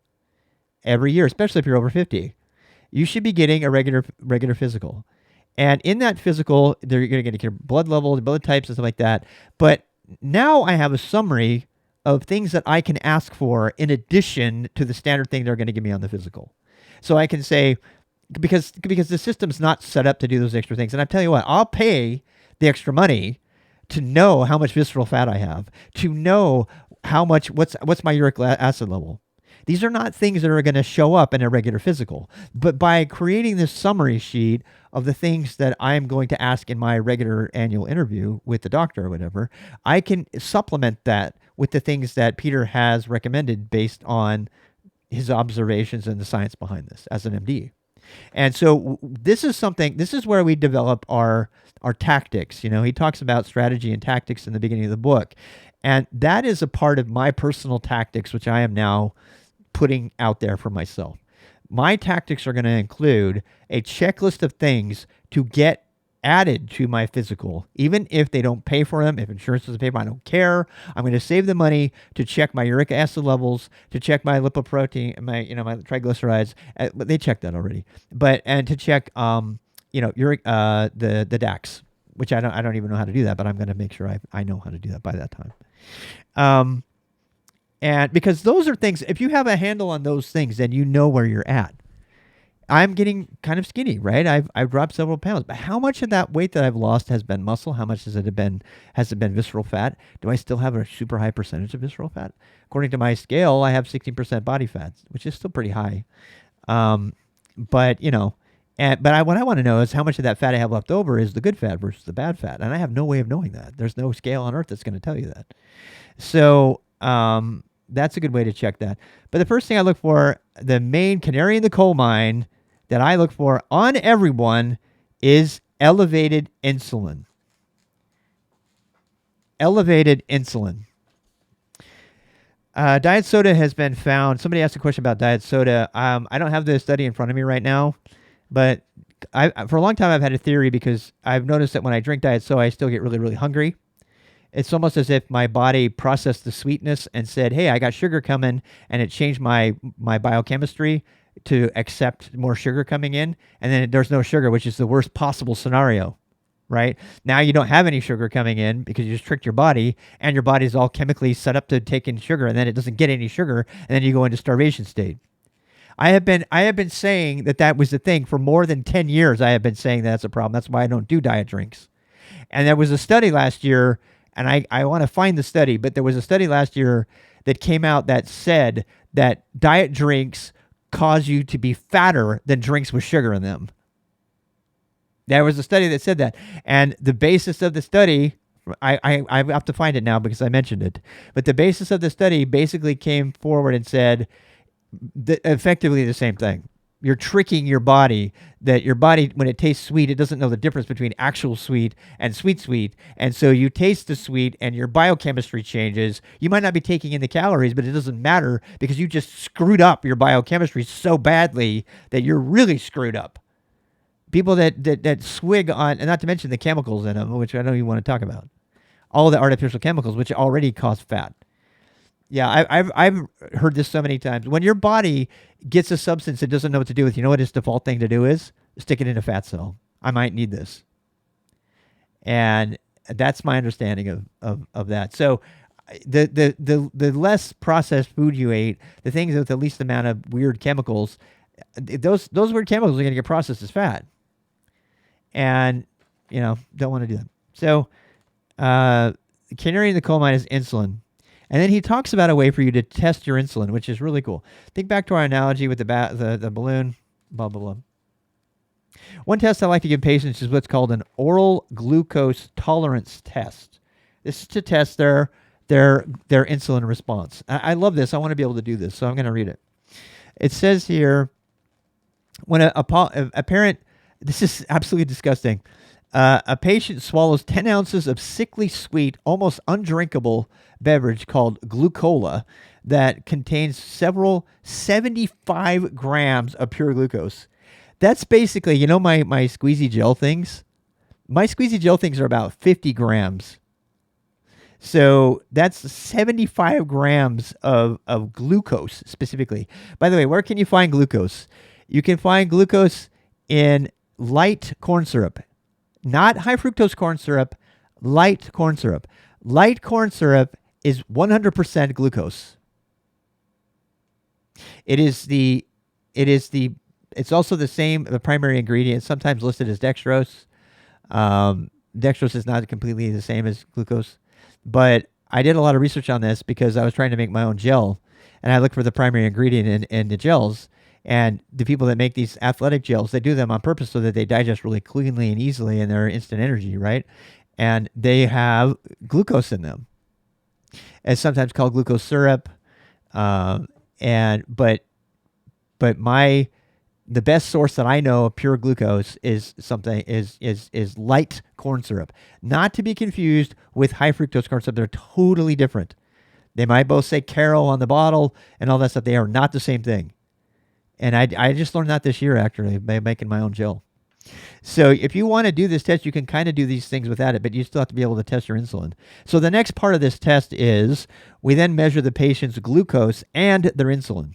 Speaker 1: every year, especially if you're over 50. You should be getting a regular physical. And in that physical, they're going to get your blood level, blood types, and stuff like that. But now I have a summary of things that I can ask for in addition to the standard thing they're going to give me on the physical. So I can say, because the system's not set up to do those extra things. And I tell you what, I'll pay the extra money to know how much visceral fat I have, to know how much, what's my uric acid level. These are not things that are going to show up in a regular physical. But by creating this summary sheet of the things that I'm going to ask in my regular annual interview with the doctor or whatever, I can supplement that with the things that Peter has recommended based on his observations and the science behind this as an MD. And so this is where we develop our tactics. He talks about strategy and tactics in the beginning of the book. And that is a part of my personal tactics, which I am now putting out there for myself. My tactics are going to include a checklist of things to get added to my physical, even if they don't pay for them. If insurance doesn't pay for them, I don't care. I'm going to save the money to check my uric acid levels, to check my lipoprotein, my triglycerides. They checked that already, and to check uric the DAX, which I don't even know how to do that, but I'm going to make sure I know how to do that by that time. And because those are things, if you have a handle on those things, then you know where you're at. I'm getting kind of skinny, right? I've dropped several pounds, but how much of that weight that I've lost has been muscle? How much has it been visceral fat? Do I still have a super high percentage of visceral fat? According to my scale, I have 16% body fat, which is still pretty high. But what I want to know is how much of that fat I have left over is the good fat versus the bad fat, and I have no way of knowing that. There's no scale on earth that's going to tell you that. So that's a good way to check that. But the first thing I look for, the main canary in the coal mine that I look for on everyone, is elevated insulin. Elevated insulin. Diet soda has been found. Somebody asked a question about diet soda. I don't have the study in front of me right now, but for a long time I've had a theory, because I've noticed that when I drink diet soda, I still get really, really hungry. It's almost as if my body processed the sweetness and said, hey, I got sugar coming, and it changed my biochemistry to accept more sugar coming in, and then there's no sugar, which is the worst possible scenario, right? Now you don't have any sugar coming in because you just tricked your body, and your body's all chemically set up to take in sugar, and then it doesn't get any sugar, and then you go into starvation state. I have been saying that was the thing for more than 10 years. I have been saying that's a problem. That's why I don't do diet drinks. And there was a study last year And I want to find the study, but there was a study last year that came out that said that diet drinks cause you to be fatter than drinks with sugar in them. There was a study that said that. And the basis of the study, I have to find it now because I mentioned it, but the basis of the study basically came forward and said effectively the same thing. You're tricking your body, that your body, when it tastes sweet, it doesn't know the difference between actual sweet and sweet. And so you taste the sweet and your biochemistry changes. You might not be taking in the calories, but it doesn't matter because you just screwed up your biochemistry so badly that you're really screwed up. People that swig on, and not to mention the chemicals in them, which I don't even want to talk about. All the artificial chemicals, which already cause fat. Yeah, I've heard this so many times. When your body gets a substance it doesn't know what to do with, you know what its default thing to do is? Stick it in a fat cell. I might need this. And that's my understanding of that. So the less processed food you ate, the things with the least amount of weird chemicals, those weird chemicals are going to get processed as fat. And, don't want to do that. So, canary in the coal mine is insulin. And then he talks about a way for you to test your insulin, which is really cool. Think back to our analogy with the balloon, blah, blah, blah. One test I like to give patients is what's called an oral glucose tolerance test. This is to test their insulin response. I love this. I want to be able to do this, so I'm going to read it. It says here, when a parent, this is absolutely disgusting. A patient swallows 10 ounces of sickly sweet, almost undrinkable beverage called glucola that contains several 75 grams of pure glucose. That's basically, my squeezy gel things? My squeezy gel things are about 50 grams. So that's 75 grams of glucose specifically. By the way, where can you find glucose? You can find glucose in light corn syrup. Not high fructose corn syrup, light corn syrup. Light corn syrup is 100% glucose. It's also the primary ingredient, sometimes listed as dextrose. Dextrose is not completely the same as glucose, but I did a lot of research on this because I was trying to make my own gel, and I looked for the primary ingredient in the gels. And the people that make these athletic gels, they do them on purpose so that they digest really cleanly and easily and they're instant energy, right? And they have glucose in them. It's sometimes called glucose syrup. But the best source that I know of pure glucose is light corn syrup. Not to be confused with high fructose corn syrup. They're totally different. They might both say Carol on the bottle and all that stuff. They are not the same thing. And I just learned that this year, actually, by making my own gel. So if you want to do this test, you can kind of do these things without it, but you still have to be able to test your insulin. So the next part of this test is we then measure the patient's glucose and their insulin.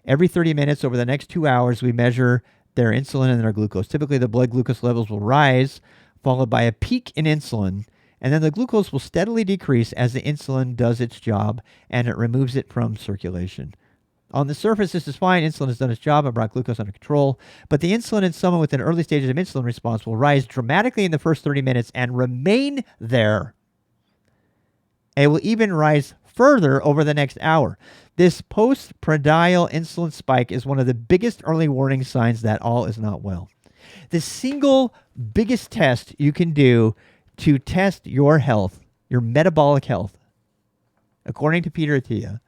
Speaker 1: Every 30 minutes over the next 2 hours, we measure their insulin and their glucose. Typically, the blood glucose levels will rise, followed by a peak in insulin, and then the glucose will steadily decrease as the insulin does its job and it removes it from circulation. On the surface, this is fine. Insulin has done its job and brought glucose under control. But the insulin in someone with an early stages of insulin response will rise dramatically in the first 30 minutes and remain there. It will even rise further over the next hour. This postprandial insulin spike is one of the biggest early warning signs that all is not well. The single biggest test you can do to test your health, your metabolic health, according to Peter Attia,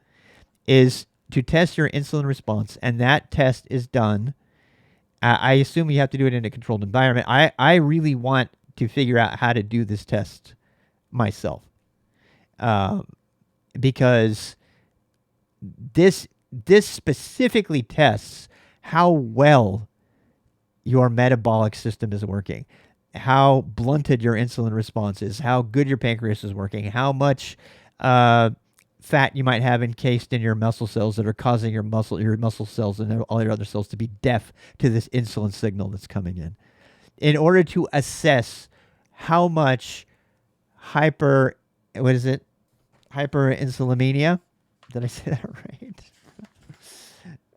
Speaker 1: is to test your insulin response, and that test is done. I assume you have to do it in a controlled environment. I really want to figure out how to do this test myself, because this specifically tests how well your metabolic system is working, how blunted your insulin response is, how good your pancreas is working, how much fat you might have encased in your muscle cells that are causing your muscle cells and all your other cells to be deaf to this insulin signal that's coming in order to assess how much hyperinsulinemia. Did I say that right?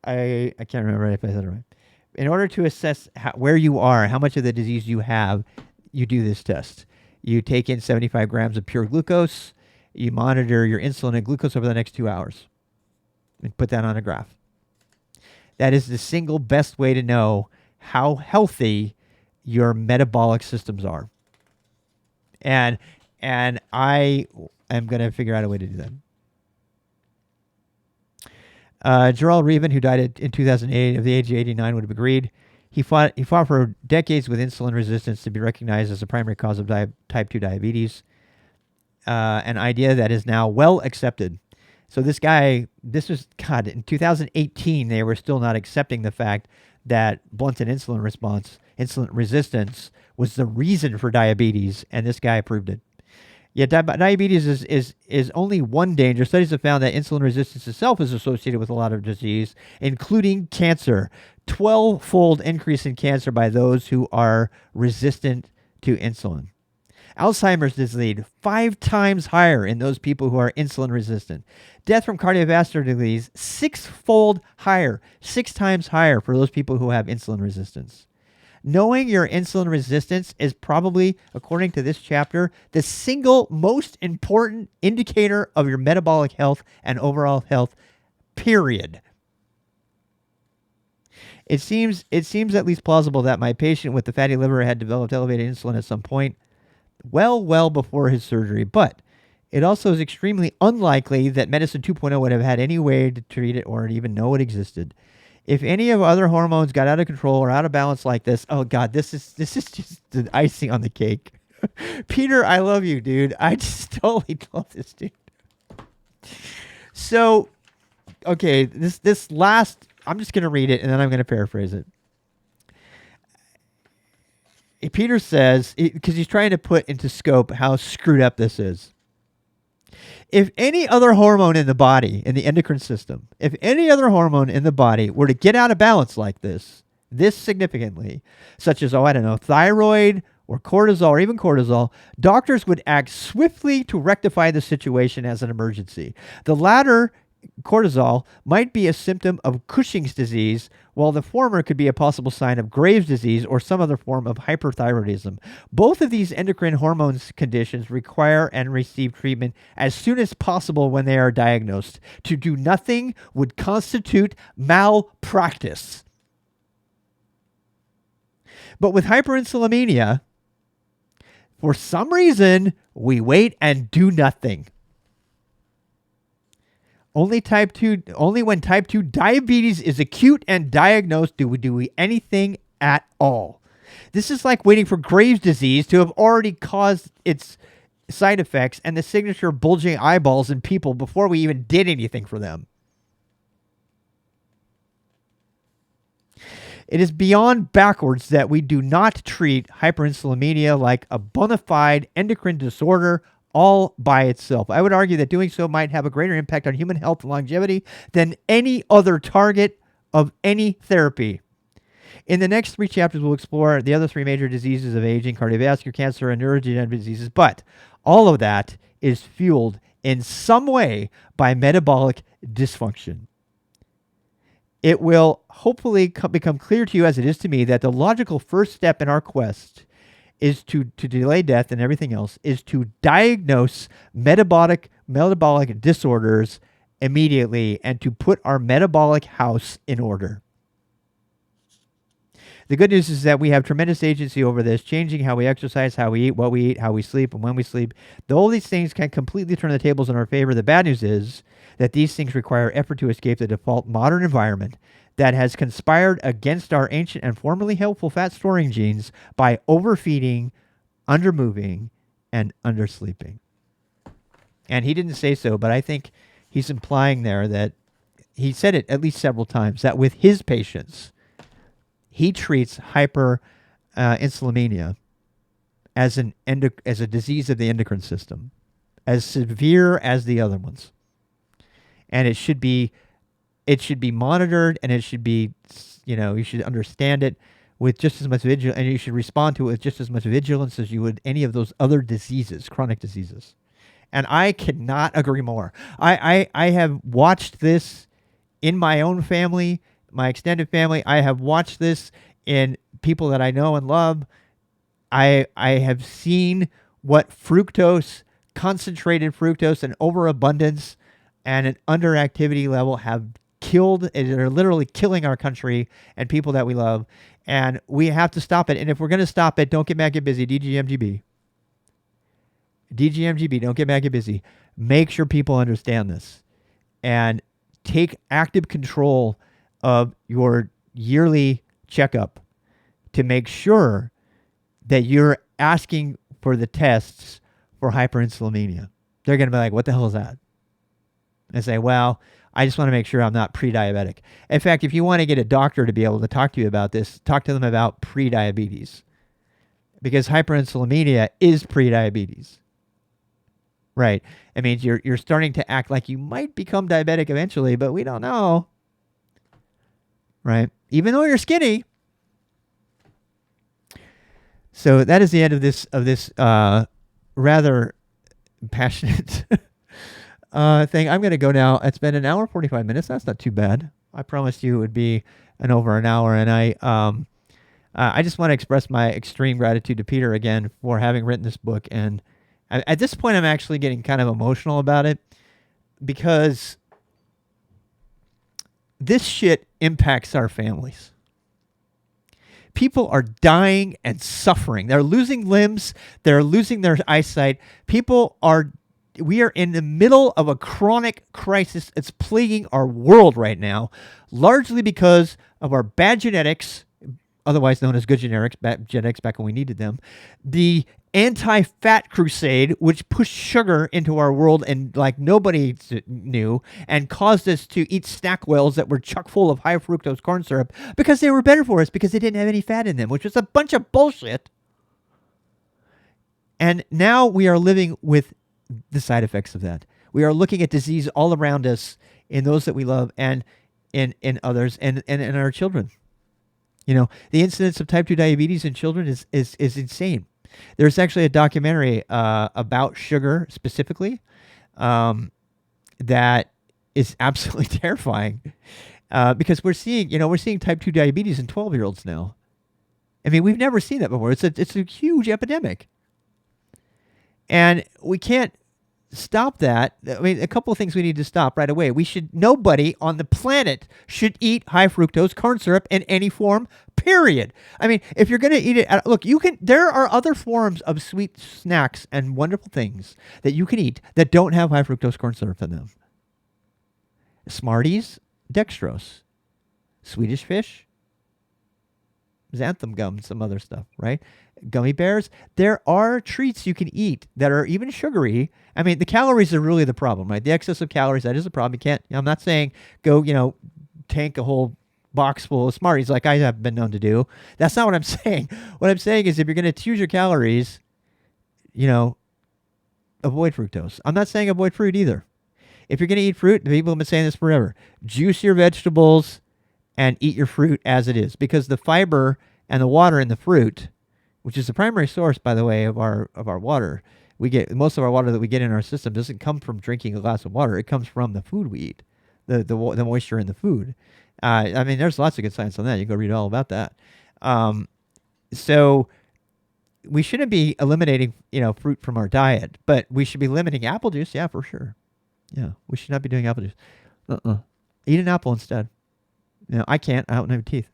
Speaker 1: I can't remember if I said it right. In order to assess where you are, how much of the disease you have, you do this test. You take in 75 grams of pure glucose. You monitor your insulin and glucose over the next 2 hours and put that on a graph. That is the single best way to know how healthy your metabolic systems are. And I am going to figure out a way to do that. Gerald Reven, who died in 2008 of the age of 89, would have agreed. He fought for decades with insulin resistance to be recognized as a primary cause of type 2 diabetes, an idea that is now well accepted. So this guy, in 2018, they were still not accepting the fact that blunted insulin resistance was the reason for diabetes, and this guy proved it. Yet diabetes is only one danger. Studies have found that insulin resistance itself is associated with a lot of disease, including cancer. 12-fold increase in cancer by those who are resistant to insulin. Alzheimer's disease, 5 times higher in those people who are insulin resistant. Death from cardiovascular disease, 6-fold higher, 6 times higher for those people who have insulin resistance. Knowing your insulin resistance is probably, according to this chapter, the single most important indicator of your metabolic health and overall health, period. It seems at least plausible that my patient with the fatty liver had developed elevated insulin at some point, well before his surgery, but it also is extremely unlikely that medicine 2.0 would have had any way to treat it or even know it existed. If any of other hormones got out of control or out of balance like this, oh God, this is just the icing on the cake. Peter, I love you, dude. I just totally love this dude. So, okay, this last, I'm just going to read it and then I'm going to paraphrase it. Peter says, because he's trying to put into scope how screwed up this is. If any other hormone in the body, in the endocrine system, if any other hormone in the body were to get out of balance like this significantly, such as, thyroid or cortisol or even cortisol, doctors would act swiftly to rectify the situation as an emergency. The latter, cortisol, might be a symptom of Cushing's disease, while the former could be a possible sign of Graves' disease or some other form of hyperthyroidism. Both of these endocrine hormones conditions require and receive treatment as soon as possible when they are diagnosed. To do nothing would constitute malpractice. But with hyperinsulinemia, for some reason, we wait and do nothing. Only when type 2 diabetes is acute and diagnosed do we do anything at all. This is like waiting for Graves' disease to have already caused its side effects and the signature bulging eyeballs in people before we even did anything for them. It is beyond backwards that we do not treat hyperinsulinemia like a bona fide endocrine disorder all by itself. I would argue that doing so might have a greater impact on human health and longevity than any other target of any therapy. In the next 3 chapters, we'll explore the other 3 major diseases of aging, cardiovascular, cancer, and neurodegenerative diseases, but all of that is fueled in some way by metabolic dysfunction. It will hopefully become clear to you, as it is to me, that the logical first step in our quest is to delay death and everything else, is to diagnose metabolic disorders immediately and to put our metabolic house in order. The good news is that we have tremendous agency over this, changing how we exercise, how we eat, what we eat, how we sleep, and when we sleep. All these things can completely turn the tables in our favor. The bad news is that these things require effort to escape the default modern environment that has conspired against our ancient and formerly helpful fat-storing genes by overfeeding, undermoving, and undersleeping. And he didn't say so, but I think he's implying there that he said it at least several times, that with his patients, he treats hyperinsulinemia as a disease of the endocrine system, as severe as the other ones. And it should be monitored, and it should be, you should understand it with just as much vigilance, and you should respond to it with just as much vigilance as you would any of those other diseases, chronic diseases. And I cannot agree more. I have watched this in my own family, my extended family. I have watched this in people that I know and love. I have seen what fructose, concentrated fructose, and overabundance and an underactivity level have killed. They're literally killing our country and people that we love. And we have to stop it. And if we're going to stop it, don't get mad, get busy. DGMGB. DGMGB, don't get mad, get busy. Make sure people understand this. And take active control of your yearly checkup to make sure that you're asking for the tests for hyperinsulinemia. They're going to be like, what the hell is that? And say, well, I just want to make sure I'm not pre-diabetic. In fact, if you want to get a doctor to be able to talk to you about this, talk to them about pre-diabetes. Because hyperinsulinemia is pre-diabetes. Right. It means you're starting to act like you might become diabetic eventually, but we don't know. Right? Even though you're skinny. So that is the end of this rather passionate thing. I'm going to go now. It's been an hour 45 minutes. That's not too bad. I promised you it would be over an hour, and I just want to express my extreme gratitude to Peter again for having written this book. And at this point, I'm actually getting kind of emotional about it because this shit impacts our families. People are dying and suffering. They're losing limbs. They're losing their eyesight. We are in the middle of a chronic crisis that's plaguing our world right now, largely because of our bad genetics, otherwise known as good genetics, bad genetics back when we needed them. The anti-fat crusade, which pushed sugar into our world and like nobody knew, and caused us to eat Snackwells that were chock full of high fructose corn syrup because they were better for us because they didn't have any fat in them, which was a bunch of bullshit. And now we are living with the side effects of that. We are looking at disease all around us in those that we love and in others and in our children. You know, the incidence of type 2 diabetes in children is insane. There's actually a documentary about sugar specifically that is absolutely terrifying because we're seeing type 2 diabetes in 12-year-olds now. I mean, we've never seen that before. It's a huge epidemic. And we can't stop that. I mean, a couple of things we need to stop right away. Nobody on the planet should eat high fructose corn syrup in any form, period. I mean, if you're going to eat it, look, there are other forms of sweet snacks and wonderful things that you can eat that don't have high fructose corn syrup in them. Smarties, dextrose, Swedish fish, xanthan gum, some other stuff, right? Gummy bears. There are treats you can eat that are even sugary. I mean, the calories are really the problem, right? The excess of calories, that is a problem. I'm not saying go, tank a whole box full of Smarties like I have been known to do. That's not what I'm saying. What I'm saying is if you're going to choose your calories, avoid fructose. I'm not saying avoid fruit either. If you're going to eat fruit, the people have been saying this forever. Juice your vegetables and eat your fruit as it is, because the fiber and the water in the fruit, which is the primary source, by the way, of our water. We get most of our water that we get in our system doesn't come from drinking a glass of water. It comes from the food we eat, the moisture in the food. I mean, there's lots of good science on that. You can go read all about that. So we shouldn't be eliminating, fruit from our diet, but we should be limiting apple juice. Yeah, for sure. Yeah, we should not be doing apple juice. Eat an apple instead. I can't. I don't have teeth.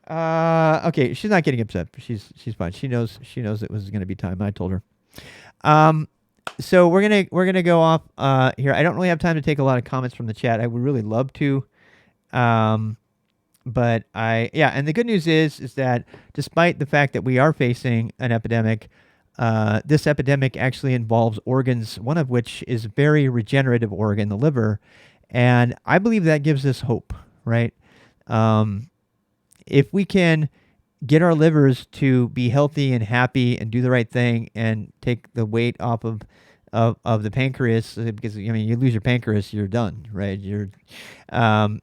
Speaker 1: Okay, she's not getting upset. She's fine. She knows it was going to be time. I told her. So we're gonna go off here. I don't really have time to take a lot of comments from the chat. I would really love to, and the good news is that despite the fact that we are facing an epidemic, this epidemic actually involves organs, one of which is a very regenerative organ, the liver, and I believe that gives us hope, right? If we can get our livers to be healthy and happy and do the right thing and take the weight off of the pancreas, because you lose your pancreas, you're done, right? You're you're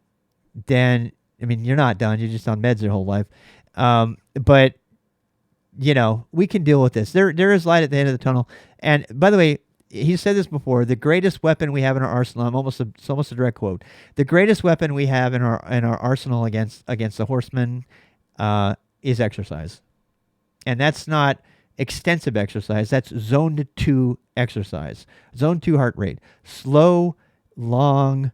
Speaker 1: not done. You're just on meds your whole life. But we can deal with this. There is light at the end of the tunnel. And by the way, he said this before. The greatest weapon we have in our arsenal. It's almost a direct quote. The greatest weapon we have in our arsenal against the horsemen is exercise. And that's not extensive exercise. That's zone 2 exercise. Zone 2 heart rate. Slow, long,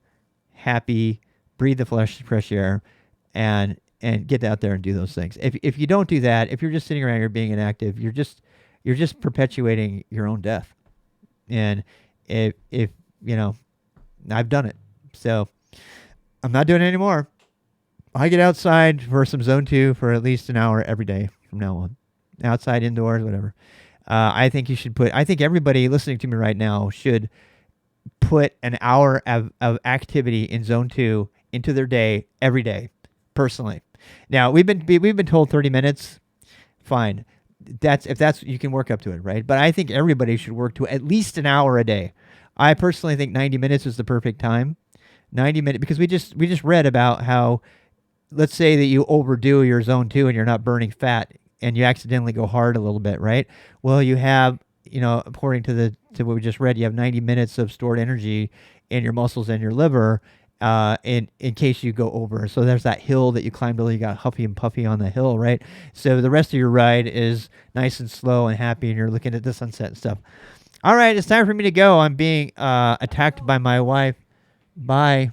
Speaker 1: happy, breathe the fresh air, and get out there and do those things. If you don't do that, if you're just sitting around here being inactive, you're just perpetuating your own death. And if you know, I've done it. So I'm not doing it anymore. I get outside for some zone 2 for at least an hour every day from now on. Outside, indoors, whatever. I think you should put, I think everybody listening to me right now should put an hour of activity in zone 2 into their day every day, personally. Now, we've been told 30 minutes. Fine. If that's you can work up to it, right? But I think everybody should work to at least an hour a day. I personally think 90 minutes is the perfect time. 90 minutes, because we just read about how, let's say that you overdo your zone 2 and you're not burning fat and you accidentally go hard a little bit, right? Well, you have, according to what we just read, you have 90 minutes of stored energy in your muscles and your liver, in case you go over. So there's that hill that you climbed till you got huffy and puffy on the hill, right? So the rest of your ride is nice and slow and happy, and you're looking at the sunset and stuff. All right, it's time for me to go. I'm being attacked by my wife. Bye.